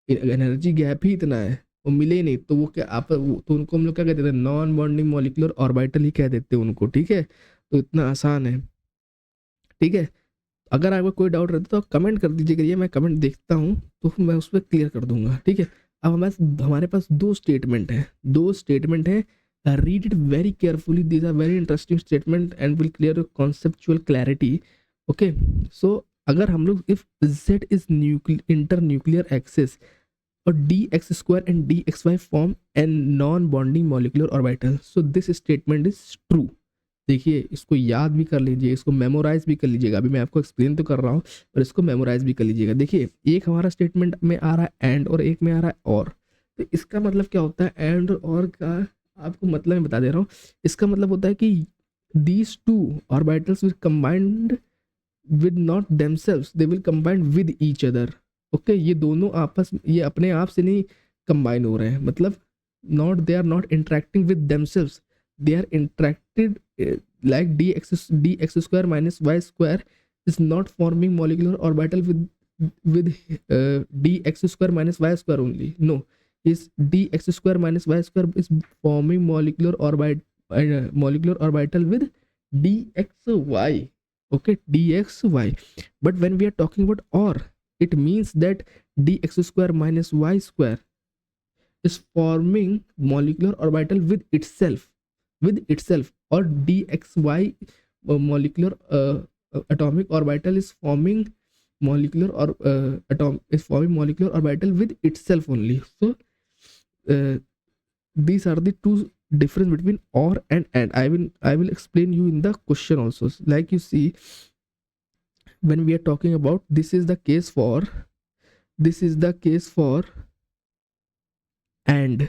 एनर्जी गैप ही इतना है, वो मिले ही नहीं, तो वो क्या आप तो उनको हम लोग क्या कहते हैं, नॉन बॉन्डिंग मॉलिक्यूलर ऑर्बिटल ही कह देते हैं उनको, ठीक है। तो इतना आसान है, ठीक है। अगर आपको कोई डाउट रहता है तो कमेंट कर दीजिए, करिए, मैं कमेंट देखता हूँ तो मैं उस पर क्लियर कर दूंगा, ठीक है। अब हमारे पास दो स्टेटमेंट है, read it very carefully, these are very interesting statement and will clear your conceptual clarity, okay. So अगर हम लोग if z is internuclear axis और dx² and dxy form an non-bonding molecular orbital, so this statement is true। देखिए इसको याद भी कर लीजिए, इसको मेमोराइज भी कर लीजिएगा, अभी मैं आपको एक्सप्लेन तो कर रहा हूँ पर इसको मेमोराइज भी कर लीजिएगा। देखिए एक हमारा स्टेटमेंट में आ रहा है एंड और एक में आ रहा है और, तो इसका मतलब क्या होता है, एंड और का आपको मतलब मैं बता दे रहा हूँ। इसका मतलब होता है कि these two orbitals will combined with not themselves, they will combine with each other, okay. ये दोनों आपस ये अपने आप से नहीं कंबाइन हो रहे हैं, मतलब not they are not interacting with themselves, they are interacted like dx square minus y square is not forming molecular orbital with dx square minus y square only. No, is dx square minus y square is forming molecular orbital with dxy. Okay, dxy. But when we are talking about or, it means that dx square minus y square is forming molecular orbital with itself, or dxy molecular atomic orbital is forming molecular or molecular orbital with itself only. So these are the two difference between or and I will explain you in the question also. Like you see, when we are talking about this is the case for and,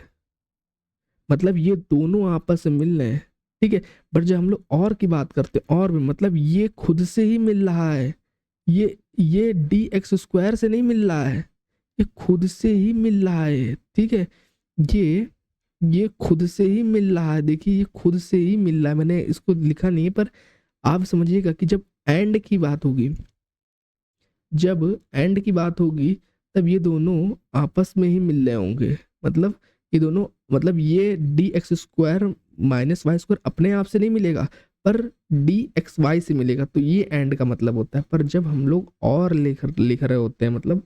मतलब ये दोनों आपस में मिल रहे हैं, ठीक है। बट जब हम लोग और की बात करते हैं, और में मतलब ये खुद से ही मिल रहा है, ये डी एक्स स्क्वायर से नहीं मिल रहा है, ये खुद से ही मिल रहा है, ठीक है। ये खुद से ही मिल रहा है, देखिए ये खुद से ही मिल रहा है। मैंने इसको लिखा नहीं है, पर आप समझिएगा कि जब एंड की बात होगी, तब ये दोनों आपस में ही मिल रहे होंगे। मतलब ये दोनों, मतलब ये d x square minus Y square अपने आप से नहीं मिलेगा, पर डी एक्स वाई से मिलेगा, तो ये एंड का मतलब होता है। पर जब हम लोग और लिख रहे होते हैं, मतलब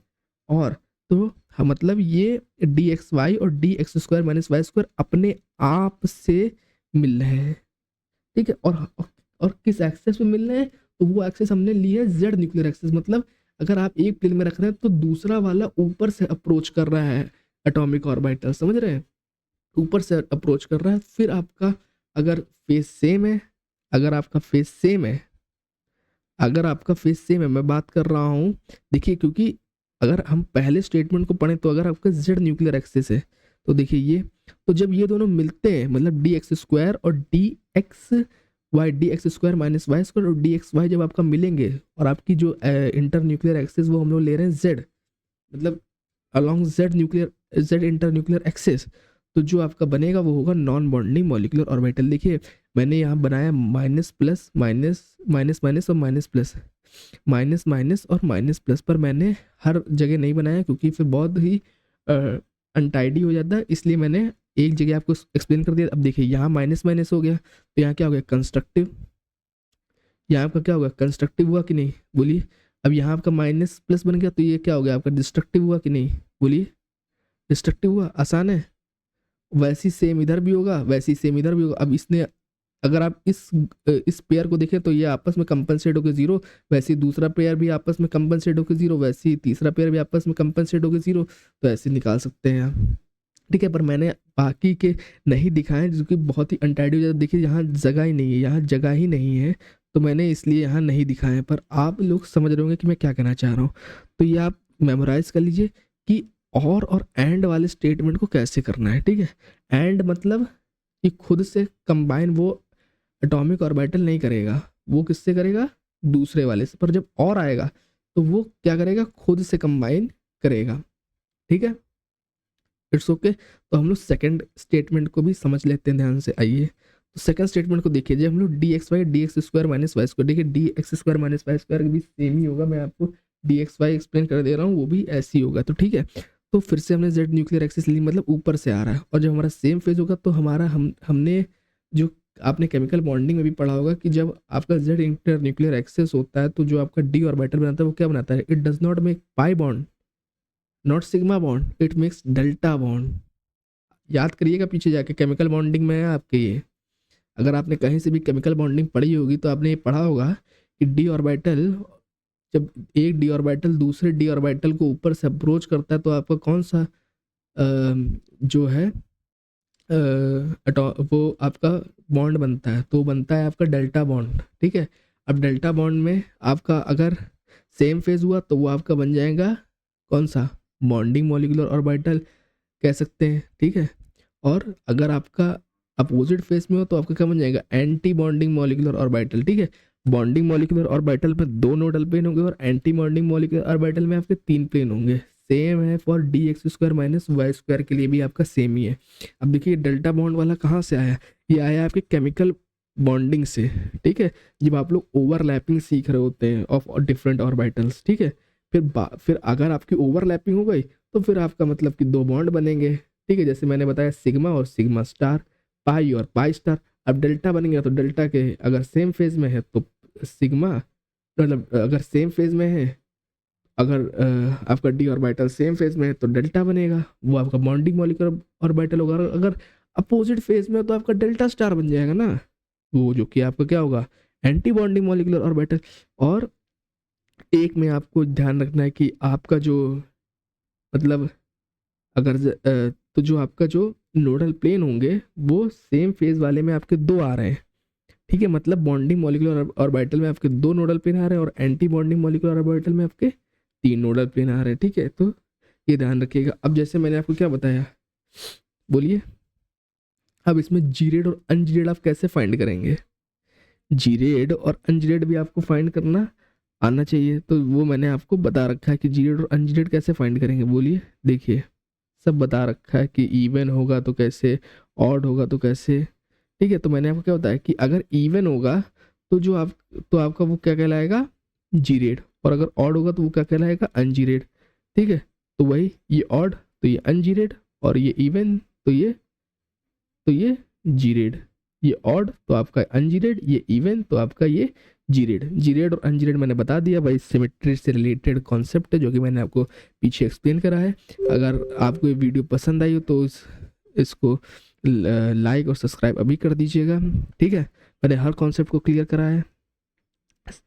और, तो मतलब ये डी एक्स वाई और d x square minus Y square अपने आप से मिल रहे हैं, ठीक है। और किस एक्सेस पे मिल रहे हैं, तो वो एक्सेस हमने लिया है जेड न्यूक्लियर एक्सेस। मतलब अगर आप एक प्लेन में रख रहे हैं तो दूसरा वाला ऊपर से अप्रोच कर रहा है एटॉमिक ऑर्बिटल, समझ रहे हैं, ऊपर से अप्रोच कर रहा है। फिर आपका अगर फेज सेम है, अगर आपका फेज सेम है, मैं बात कर रहा हूँ, देखिए, क्योंकि अगर हम पहले स्टेटमेंट को पढ़ें तो अगर आपका जेड न्यूक्लियर एक्सिस है, तो देखिए ये, तो जब ये दोनों मिलते हैं, मतलब डी एक्स स्क्वायर और d x square minus Y square और डी एक्स वाई जब आपका मिलेंगे, और आपकी जो इंटर न्यूक्लियर एक्सिस वो हम लोग ले रहे हैं जेड, मतलब along Z inter nuclear axis, तो जो आपका बनेगा वो होगा नॉन बॉन्डिंग मॉलिक्यूलर ऑर्बिटल। देखिए मैंने यहाँ बनाया minus plus minus minus minus और माइनस प्लस, माइनस माइनस और माइनस प्लस, पर मैंने हर जगह नहीं बनाया क्योंकि फिर बहुत ही अनटाइडी हो जाता है, इसलिए मैंने एक जगह आपको एक्सप्लेन कर दिया। अब देखिए यहाँ माइनस माइनस हो गया, तो यहाँ क्या हो गया, कंस्ट्रक्टिव, यहाँ आपका क्या होगा, कंस्ट्रक्टिव हुआ कि नहीं, बोलिए। अब यहाँ आपका माइनस प्लस बन गया, तो ये क्या हो गया आपका, डिस्ट्रक्टिव हुआ कि नहीं, बोलिए, डिस्ट्रक्टिव हुआ, आसान है। वैसी सेम इधर भी होगा, वैसी सेम इधर भी होगा। अब इसने, अगर आप इस पेयर को देखें तो ये आपस में कंपनसेट होकर जीरो, वैसे दूसरा पेयर भी आपस में कंपनसेट होकर जीरो, वैसे तीसरा पेयर भी आपस में कंपनसेट होकर जीरो, तो ऐसे निकाल सकते हैं आप, ठीक है। पर मैंने बाकी के नहीं दिखाए जो कि बहुत ही अनटाइडी हो जाता है। देखिए यहाँ जगह ही नहीं है, यहाँ जगह ही नहीं है, तो मैंने इसलिए यहाँ नहीं दिखाए, पर आप लोग समझ रहे होंगे कि मैं क्या कहना चाह रहा हूँ। तो ये आप मेमोराइज कर लीजिए कि और एंड वाले स्टेटमेंट को कैसे करना है, ठीक है। एंड मतलब कि खुद से कंबाइन वो एटॉमिक ऑर्बिटल नहीं करेगा, वो किससे करेगा, दूसरे वाले से। पर जब और आएगा तो वो क्या करेगा, खुद से कंबाइन करेगा, ठीक है। It's okay. तो हम लोग सेकंड स्टेटमेंट को भी समझ लेते हैं ध्यान से, आइए। तो सेकंड स्टेटमेंट को देखिए, जब हम लोग D x square minus Y square, देखिए D x square minus Y square भी सेम ही होगा, मैं आपको डी एक्स वाई एक्सप्लेन कर दे रहा हूँ, वो भी ऐसे ही होगा, तो ठीक है। तो फिर से हमने जेड न्यूक्लियर एक्सिस ली, मतलब ऊपर से आ रहा है, और जब हमारा सेम फेज होगा तो हमारा हमने जो आपने केमिकल बॉन्डिंग में भी पढ़ा होगा कि जब आपका जेड इंटर न्यूक्लियर एक्सिस होता है तो जो आपका डी ऑर्बिटल बनाता है वो क्या बनाता है, it does not make pi bond, not sigma bond, it makes delta bond. याद करिएगा पीछे जाके, केमिकल बॉन्डिंग में है आपके ये, अगर आपने कहीं से भी केमिकल बॉन्डिंग पढ़ी होगी तो आपने ये पढ़ा होगा कि डी ऑर्बिटल, जब एक डी ऑर्बिटल दूसरे डी ऑर्बिटल को ऊपर से अप्रोच करता है तो आपका कौन सा जो है वो आपका बॉन्ड बनता है, तो बनता है आपका डेल्टा बॉन्ड, ठीक है। अब डेल्टा बॉन्ड में आपका अगर सेम फेज हुआ तो वो आपका बन जाएगा कौन सा, बॉन्डिंग मॉलिक्यूलर ऑर्बिटल कह सकते हैं, ठीक है। और अगर आपका अपोजिट फेज में हो तो आपका क्या बन जाएगा, एंटी बॉन्डिंग मॉलिक्यूलर ऑर्बिटल, ठीक है। बॉन्डिंग मॉलिक्यूलर ऑर्बिटल में 2 नोडल प्लेन होंगे और एंटी बॉन्डिंग मॉलिक्यूलर ऑर्बिटल में आपके 3 प्लेन होंगे। सेम है for d x square minus Y square के लिए भी आपका सेम ही है। अब देखिए डेल्टा बॉन्ड वाला कहाँ से आया, ये आया आपके केमिकल बॉन्डिंग से, ठीक है, जब आप लोग ओवरलैपिंग सीख रहे होते हैं ऑफ डिफरेंट ऑर्बिटल्स, ठीक है। फिर अगर आपकी ओवरलैपिंग हो गई तो फिर आपका मतलब कि दो बॉन्ड बनेंगे, ठीक है, जैसे मैंने बताया सिग्मा और सिग्मा स्टार, पाई और पाई स्टार। अब डेल्टा बन गया तो डेल्टा के अगर सेम फेज में है तो सिग्मा, मतलब अगर सेम फेज में है, अगर आपका डी ऑर्बिटल सेम फेज में है तो डेल्टा बनेगा, वो आपका बॉन्डिंग मॉलिक्यूलर ऑर्बिटल होगा। अगर अपोजिट फेज में है तो आपका डेल्टा स्टार बन जाएगा ना, वो जो कि आपका क्या होगा, एंटी बॉन्डिंग मॉलिक्यूलर ऑर्बिटल। और एक में आपको ध्यान रखना है कि आपका जो मतलब अगर तो जो आपका जो नोडल प्लेन होंगे वो सेम फेज वाले में आपके दो आ रहे हैं, ठीक है, मतलब बॉन्डिंग मॉलिक्यूलर ऑर्बिटल में आपके दो नोडल प्लेन आ रहे हैं और एंटी बॉन्डिंग मॉलिक्यूलर ऑर्बिटल में आपके तीन नोडल प्लेन आ रहे हैं, ठीक है। तो ये ध्यान रखिएगा। अब जैसे मैंने आपको क्या बताया, बोलिए, अब इसमें जीरेड और अनजीरेड आप कैसे फाइंड करेंगे? जीरेड और अनजीरेड भी आपको फाइंड करना आना चाहिए, तो वो मैंने आपको बता रखा है कि जीरेड और अनजीरेड कैसे फाइंड करेंगे। बोलिए, देखिए सब बता रखा है कि इवन होगा तो कैसे, ऑड होगा तो कैसे, ठीक है। तो मैंने आपको क्या बताया कि अगर इवन होगा तो जो आप तो आपका वो क्या कहलाएगा, जीरेड, और अगर ऑड होगा तो वो क्या कहलाएगा, अनजीरेड, ठीक है। तो वही ये ऑड तो ये अनजीरेड, और ये इवन तो ये जीरेड, ये ऑड तो आपका अनजीरेड, ये इवन तो आपका ये जीरेड। जीरेड और अनजीरेड मैंने बता दिया भाई, सिमेट्री से रिलेटेड कॉन्सेप्ट है जो कि मैंने आपको पीछे एक्सप्लेन करा है। अगर आपको ये वीडियो पसंद आई हो तो इसको लाइक और सब्सक्राइब अभी कर दीजिएगा, ठीक है। मैंने हर कॉन्सेप्ट को क्लियर करा है,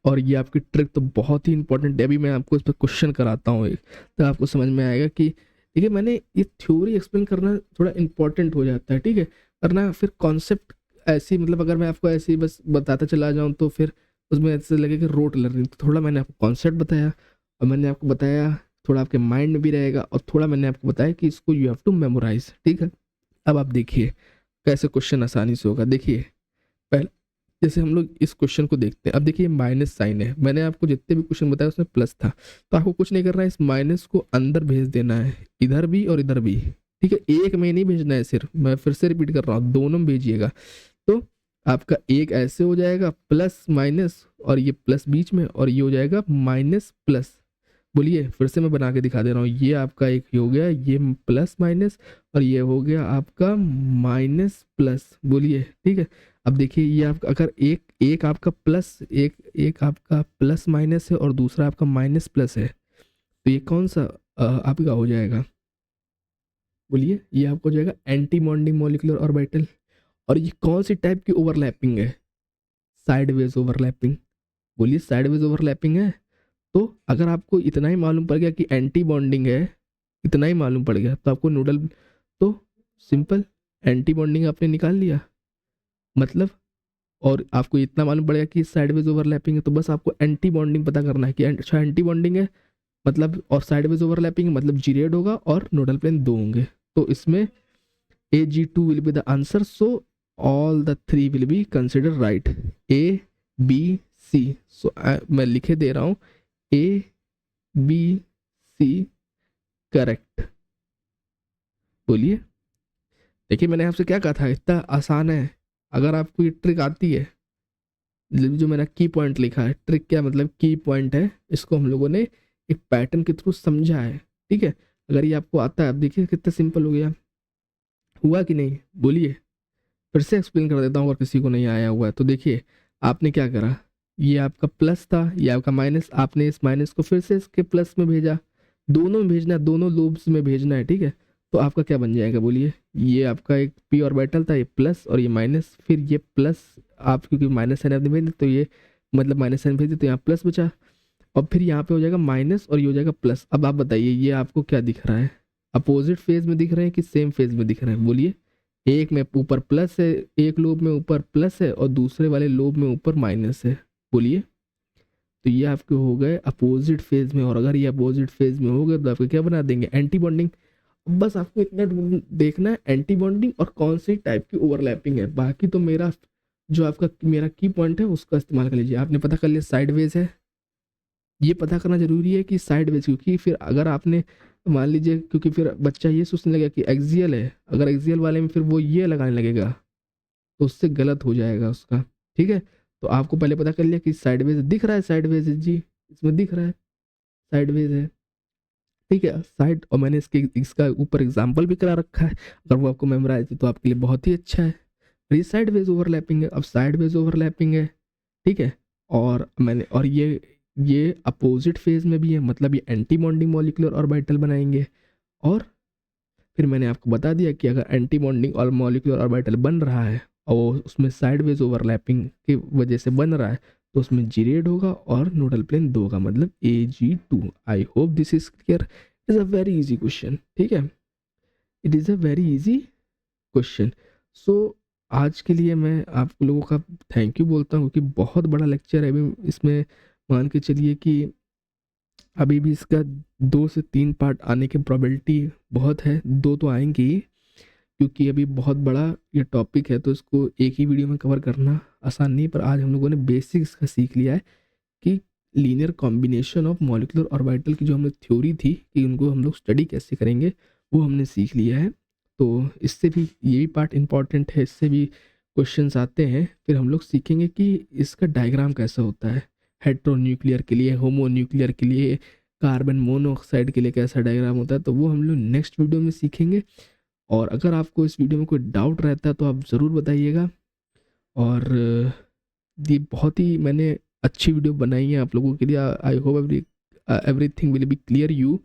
और ये आपकी ट्रिक तो बहुत ही इंपॉर्टेंट है। अभी मैं आपको इस पर क्वेश्चन कराता हूँ एक, तो आपको समझ में आएगा कि देखिए मैंने ये थ्योरी एक्सप्लेन करना थोड़ा इंपॉर्टेंट हो जाता है, ठीक है, वरना फिर कॉन्सेप्ट ऐसी मतलब अगर मैं आपको ऐसे ही बस बताता चला जाऊँ तो फिर उसमें ऐसे लगे कि रोट लर्निंग। तो थोड़ा मैंने आपको कॉन्सेप्ट बताया, और मैंने आपको बताया थोड़ा आपके माइंड में भी रहेगा, और थोड़ा मैंने आपको बताया कि इसको यू हैव टू मेमोराइज, ठीक है। अब आप देखिए कैसे क्वेश्चन आसानी से होगा। देखिए पहले जैसे हम लोग इस क्वेश्चन को देखते हैं, अब देखिए माइनस साइन है, मैंने आपको जितने भी क्वेश्चन बताया उसमें प्लस था, तो आपको कुछ नहीं करना है, इस माइनस को अंदर भेज देना है, इधर भी और इधर भी, ठीक है। एक में नहीं भेजना है सिर्फ, मैं फिर से रिपीट कर रहा हूँ, दोनों में भेजिएगा। तो आपका एक ऐसे हो जाएगा प्लस माइनस, और ये प्लस बीच में, और ये हो जाएगा माइनस प्लस। बोलिए, फिर से मैं बना के दिखा दे रहा हूँ, ये आपका एक हो गया ये प्लस माइनस, और ये हो गया आपका माइनस प्लस। बोलिए, ठीक है। अब देखिए ये आप अगर एक एक आपका प्लस एक एक आपका प्लस माइनस है और दूसरा आपका माइनस प्लस है, तो ये कौन सा आपका हो जाएगा? बोलिए, ये आपको हो जाएगा एंटी बॉन्डिंग मॉलिक्यूलर ऑर्बिटल। और ये कौन सी टाइप की ओवरलैपिंग है? Sideways overlapping. बोलिए, साइडवेज ओवरलैपिंग है। तो अगर आपको इतना ही मालूम पड़ गया कि एंटी बॉन्डिंग है, इतना ही मालूम पड़ गया तो आपको नोडल, तो सिंपल एंटी बॉन्डिंग आपने निकाल लिया मतलब। और आपको इतना मालूम पड़ेगा कि साइडवेज ओवरलैपिंग है, तो बस आपको एंटी बॉन्डिंग पता करना है कि अच्छा एंटी बॉन्डिंग है मतलब, और साइडवेज ओवरलैपिंग मतलब जीरेड होगा और नोडल प्लेन दो होंगे। तो इसमें AG2 will be the answer, so all the three will be consider right, A B C। सो मैं लिखे दे रहा हूँ A B C करेक्ट। बोलिए, देखिए मैंने आपसे क्या कहा था, इतना आसान है। अगर आपको ये ट्रिक आती है, जो मेरा की पॉइंट लिखा है, ट्रिक क्या मतलब की पॉइंट है, इसको हम लोगों ने एक पैटर्न के थ्रू समझा है, ठीक है। अगर ये आपको आता है, अब देखिए कितना सिंपल हो गया, हुआ कि नहीं? बोलिए, फिर से एक्सप्लेन कर देता हूँ अगर किसी को नहीं आया हुआ है तो। देखिए आपने क्या करा, ये आपका प्लस था, ये आपका माइनस, आपने इस माइनस को फिर से इसके प्लस में भेजा, दोनों में भेजना है, दोनों लोब्स में भेजना है, ठीक है। तो आपका क्या बन जाएगा? बोलिए, ये आपका एक पी ऑर्बिटल था, ये प्लस और ये माइनस, फिर ये प्लस, आप क्योंकि माइनस साइन आपने भेज दी तो ये मतलब माइनस साइन भेज दी तो यहाँ प्लस बचा, और फिर यहाँ पे हो जाएगा माइनस और ये हो जाएगा प्लस। अब आप बताइए ये आपको क्या दिख रहा है, अपोजिट फेज में दिख रहे हैं कि सेम फेज में दिख रहे हैं? बोलिए, एक में ऊपर प्लस है, एक लोब में ऊपर प्लस है और दूसरे वाले लोब में ऊपर माइनस है। बोलिए, तो ये आपके हो गए अपोजिट फेज में, और अगर ये अपोजिट फेज में हो गए तो आपको क्या बना देंगे, एंटी बॉन्डिंग। बस आपको इतना देखना है एंटी बॉन्डिंग और कौन सी टाइप की ओवरलैपिंग है, बाकी तो मेरा जो आपका मेरा की पॉइंट है उसका इस्तेमाल कर लीजिए। आपने पता कर लिया साइडवेज है, ये पता करना जरूरी है कि साइडवेज, क्योंकि फिर अगर आपने मान लीजिए, क्योंकि फिर बच्चा ये सोचने लगेगा कि एक्सियल है, अगर एक्सियल वाले में फिर वो ये लगाने लगेगा तो उससे गलत हो जाएगा उसका, ठीक है। तो आपको पहले पता कर लिया कि साइडवेज दिख रहा है, साइडवेज जी इसमें दिख रहा है, साइडवेज है, ठीक है। साइड, और मैंने इसका ऊपर एग्जाम्पल भी करा रखा है, अगर वो आपको मेमोराइज है तो आपके लिए बहुत ही अच्छा है। ये साइडवेज ओवरलैपिंग है, अब साइडवेज ओवरलैपिंग है, ठीक है। और मैंने, और ये अपोजिट फेज में भी है, मतलब ये एंटी बॉन्डिंग मॉलिक्यूलर ऑर्बिटल बनाएंगे। और फिर मैंने आपको बता दिया कि अगर एंटी बॉन्डिंग और मॉलिक्यूलर ऑर्बिटल बन रहा है और वो उसमें साइडवेज ओवरलैपिंग की वजह से बन रहा है, तो उसमें जीरेड होगा और नोडल प्लेन 2 होगा, मतलब Ag2। I hope this is clear. Is a very easy question, ठीक है, it is a very easy question. So आज के लिए मैं आप लोगों का थैंक यू बोलता हूँ, क्योंकि बहुत बड़ा लेक्चर है अभी इसमें। मान के चलिए कि अभी भी इसका 2 से 3 पार्ट आने की प्रोबेबिलिटी बहुत है, 2 तो आएंगी ही, क्योंकि अभी बहुत बड़ा ये टॉपिक है, तो इसको एक ही वीडियो में कवर करना आसान नहीं। पर आज हम लोगों ने बेसिक्स का सीख लिया है कि linear combination of molecular orbital की जो हमने थ्योरी थी कि उनको हम लोग स्टडी कैसे करेंगे, वो हमने सीख लिया है। तो इससे भी ये भी पार्ट इम्पॉर्टेंट है, इससे भी क्वेश्चंस आते हैं। फिर हम लोग सीखेंगे कि इसका डायग्राम कैसा होता है, हेट्रोन्यूक्लियर के लिए, होमोन्यूक्लियर के लिए, कार्बन मोनोऑक्साइड के लिए कैसा डायग्राम होता है, तो वो हम लोग नेक्स्ट वीडियो में सीखेंगे। और अगर आपको इस वीडियो में कोई डाउट रहता है तो आप ज़रूर बताइएगा। और ये बहुत ही मैंने अच्छी वीडियो बनाई है आप लोगों के लिए। I hope everything will be clear, you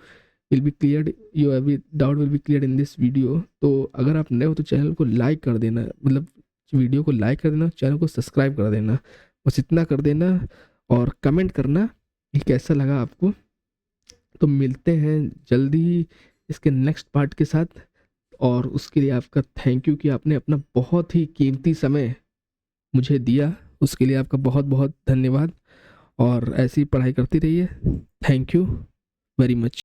will be clear, your every doubt will be clear in this video. तो अगर आप नए हो तो चैनल को लाइक कर देना, मतलब वीडियो को लाइक कर देना, चैनल को सब्सक्राइब कर देना, बस इतना कर देना। और कमेंट करना कि कैसा लगा आपको। तो मिलते हैं जल्दी ही इसके नेक्स्ट पार्ट के साथ। और उसके लिए आपका थैंक यू कि आपने अपना बहुत ही कीमती समय मुझे दिया, उसके लिए आपका बहुत बहुत धन्यवाद। और ऐसी पढ़ाई करती रहिए। Thank you very much.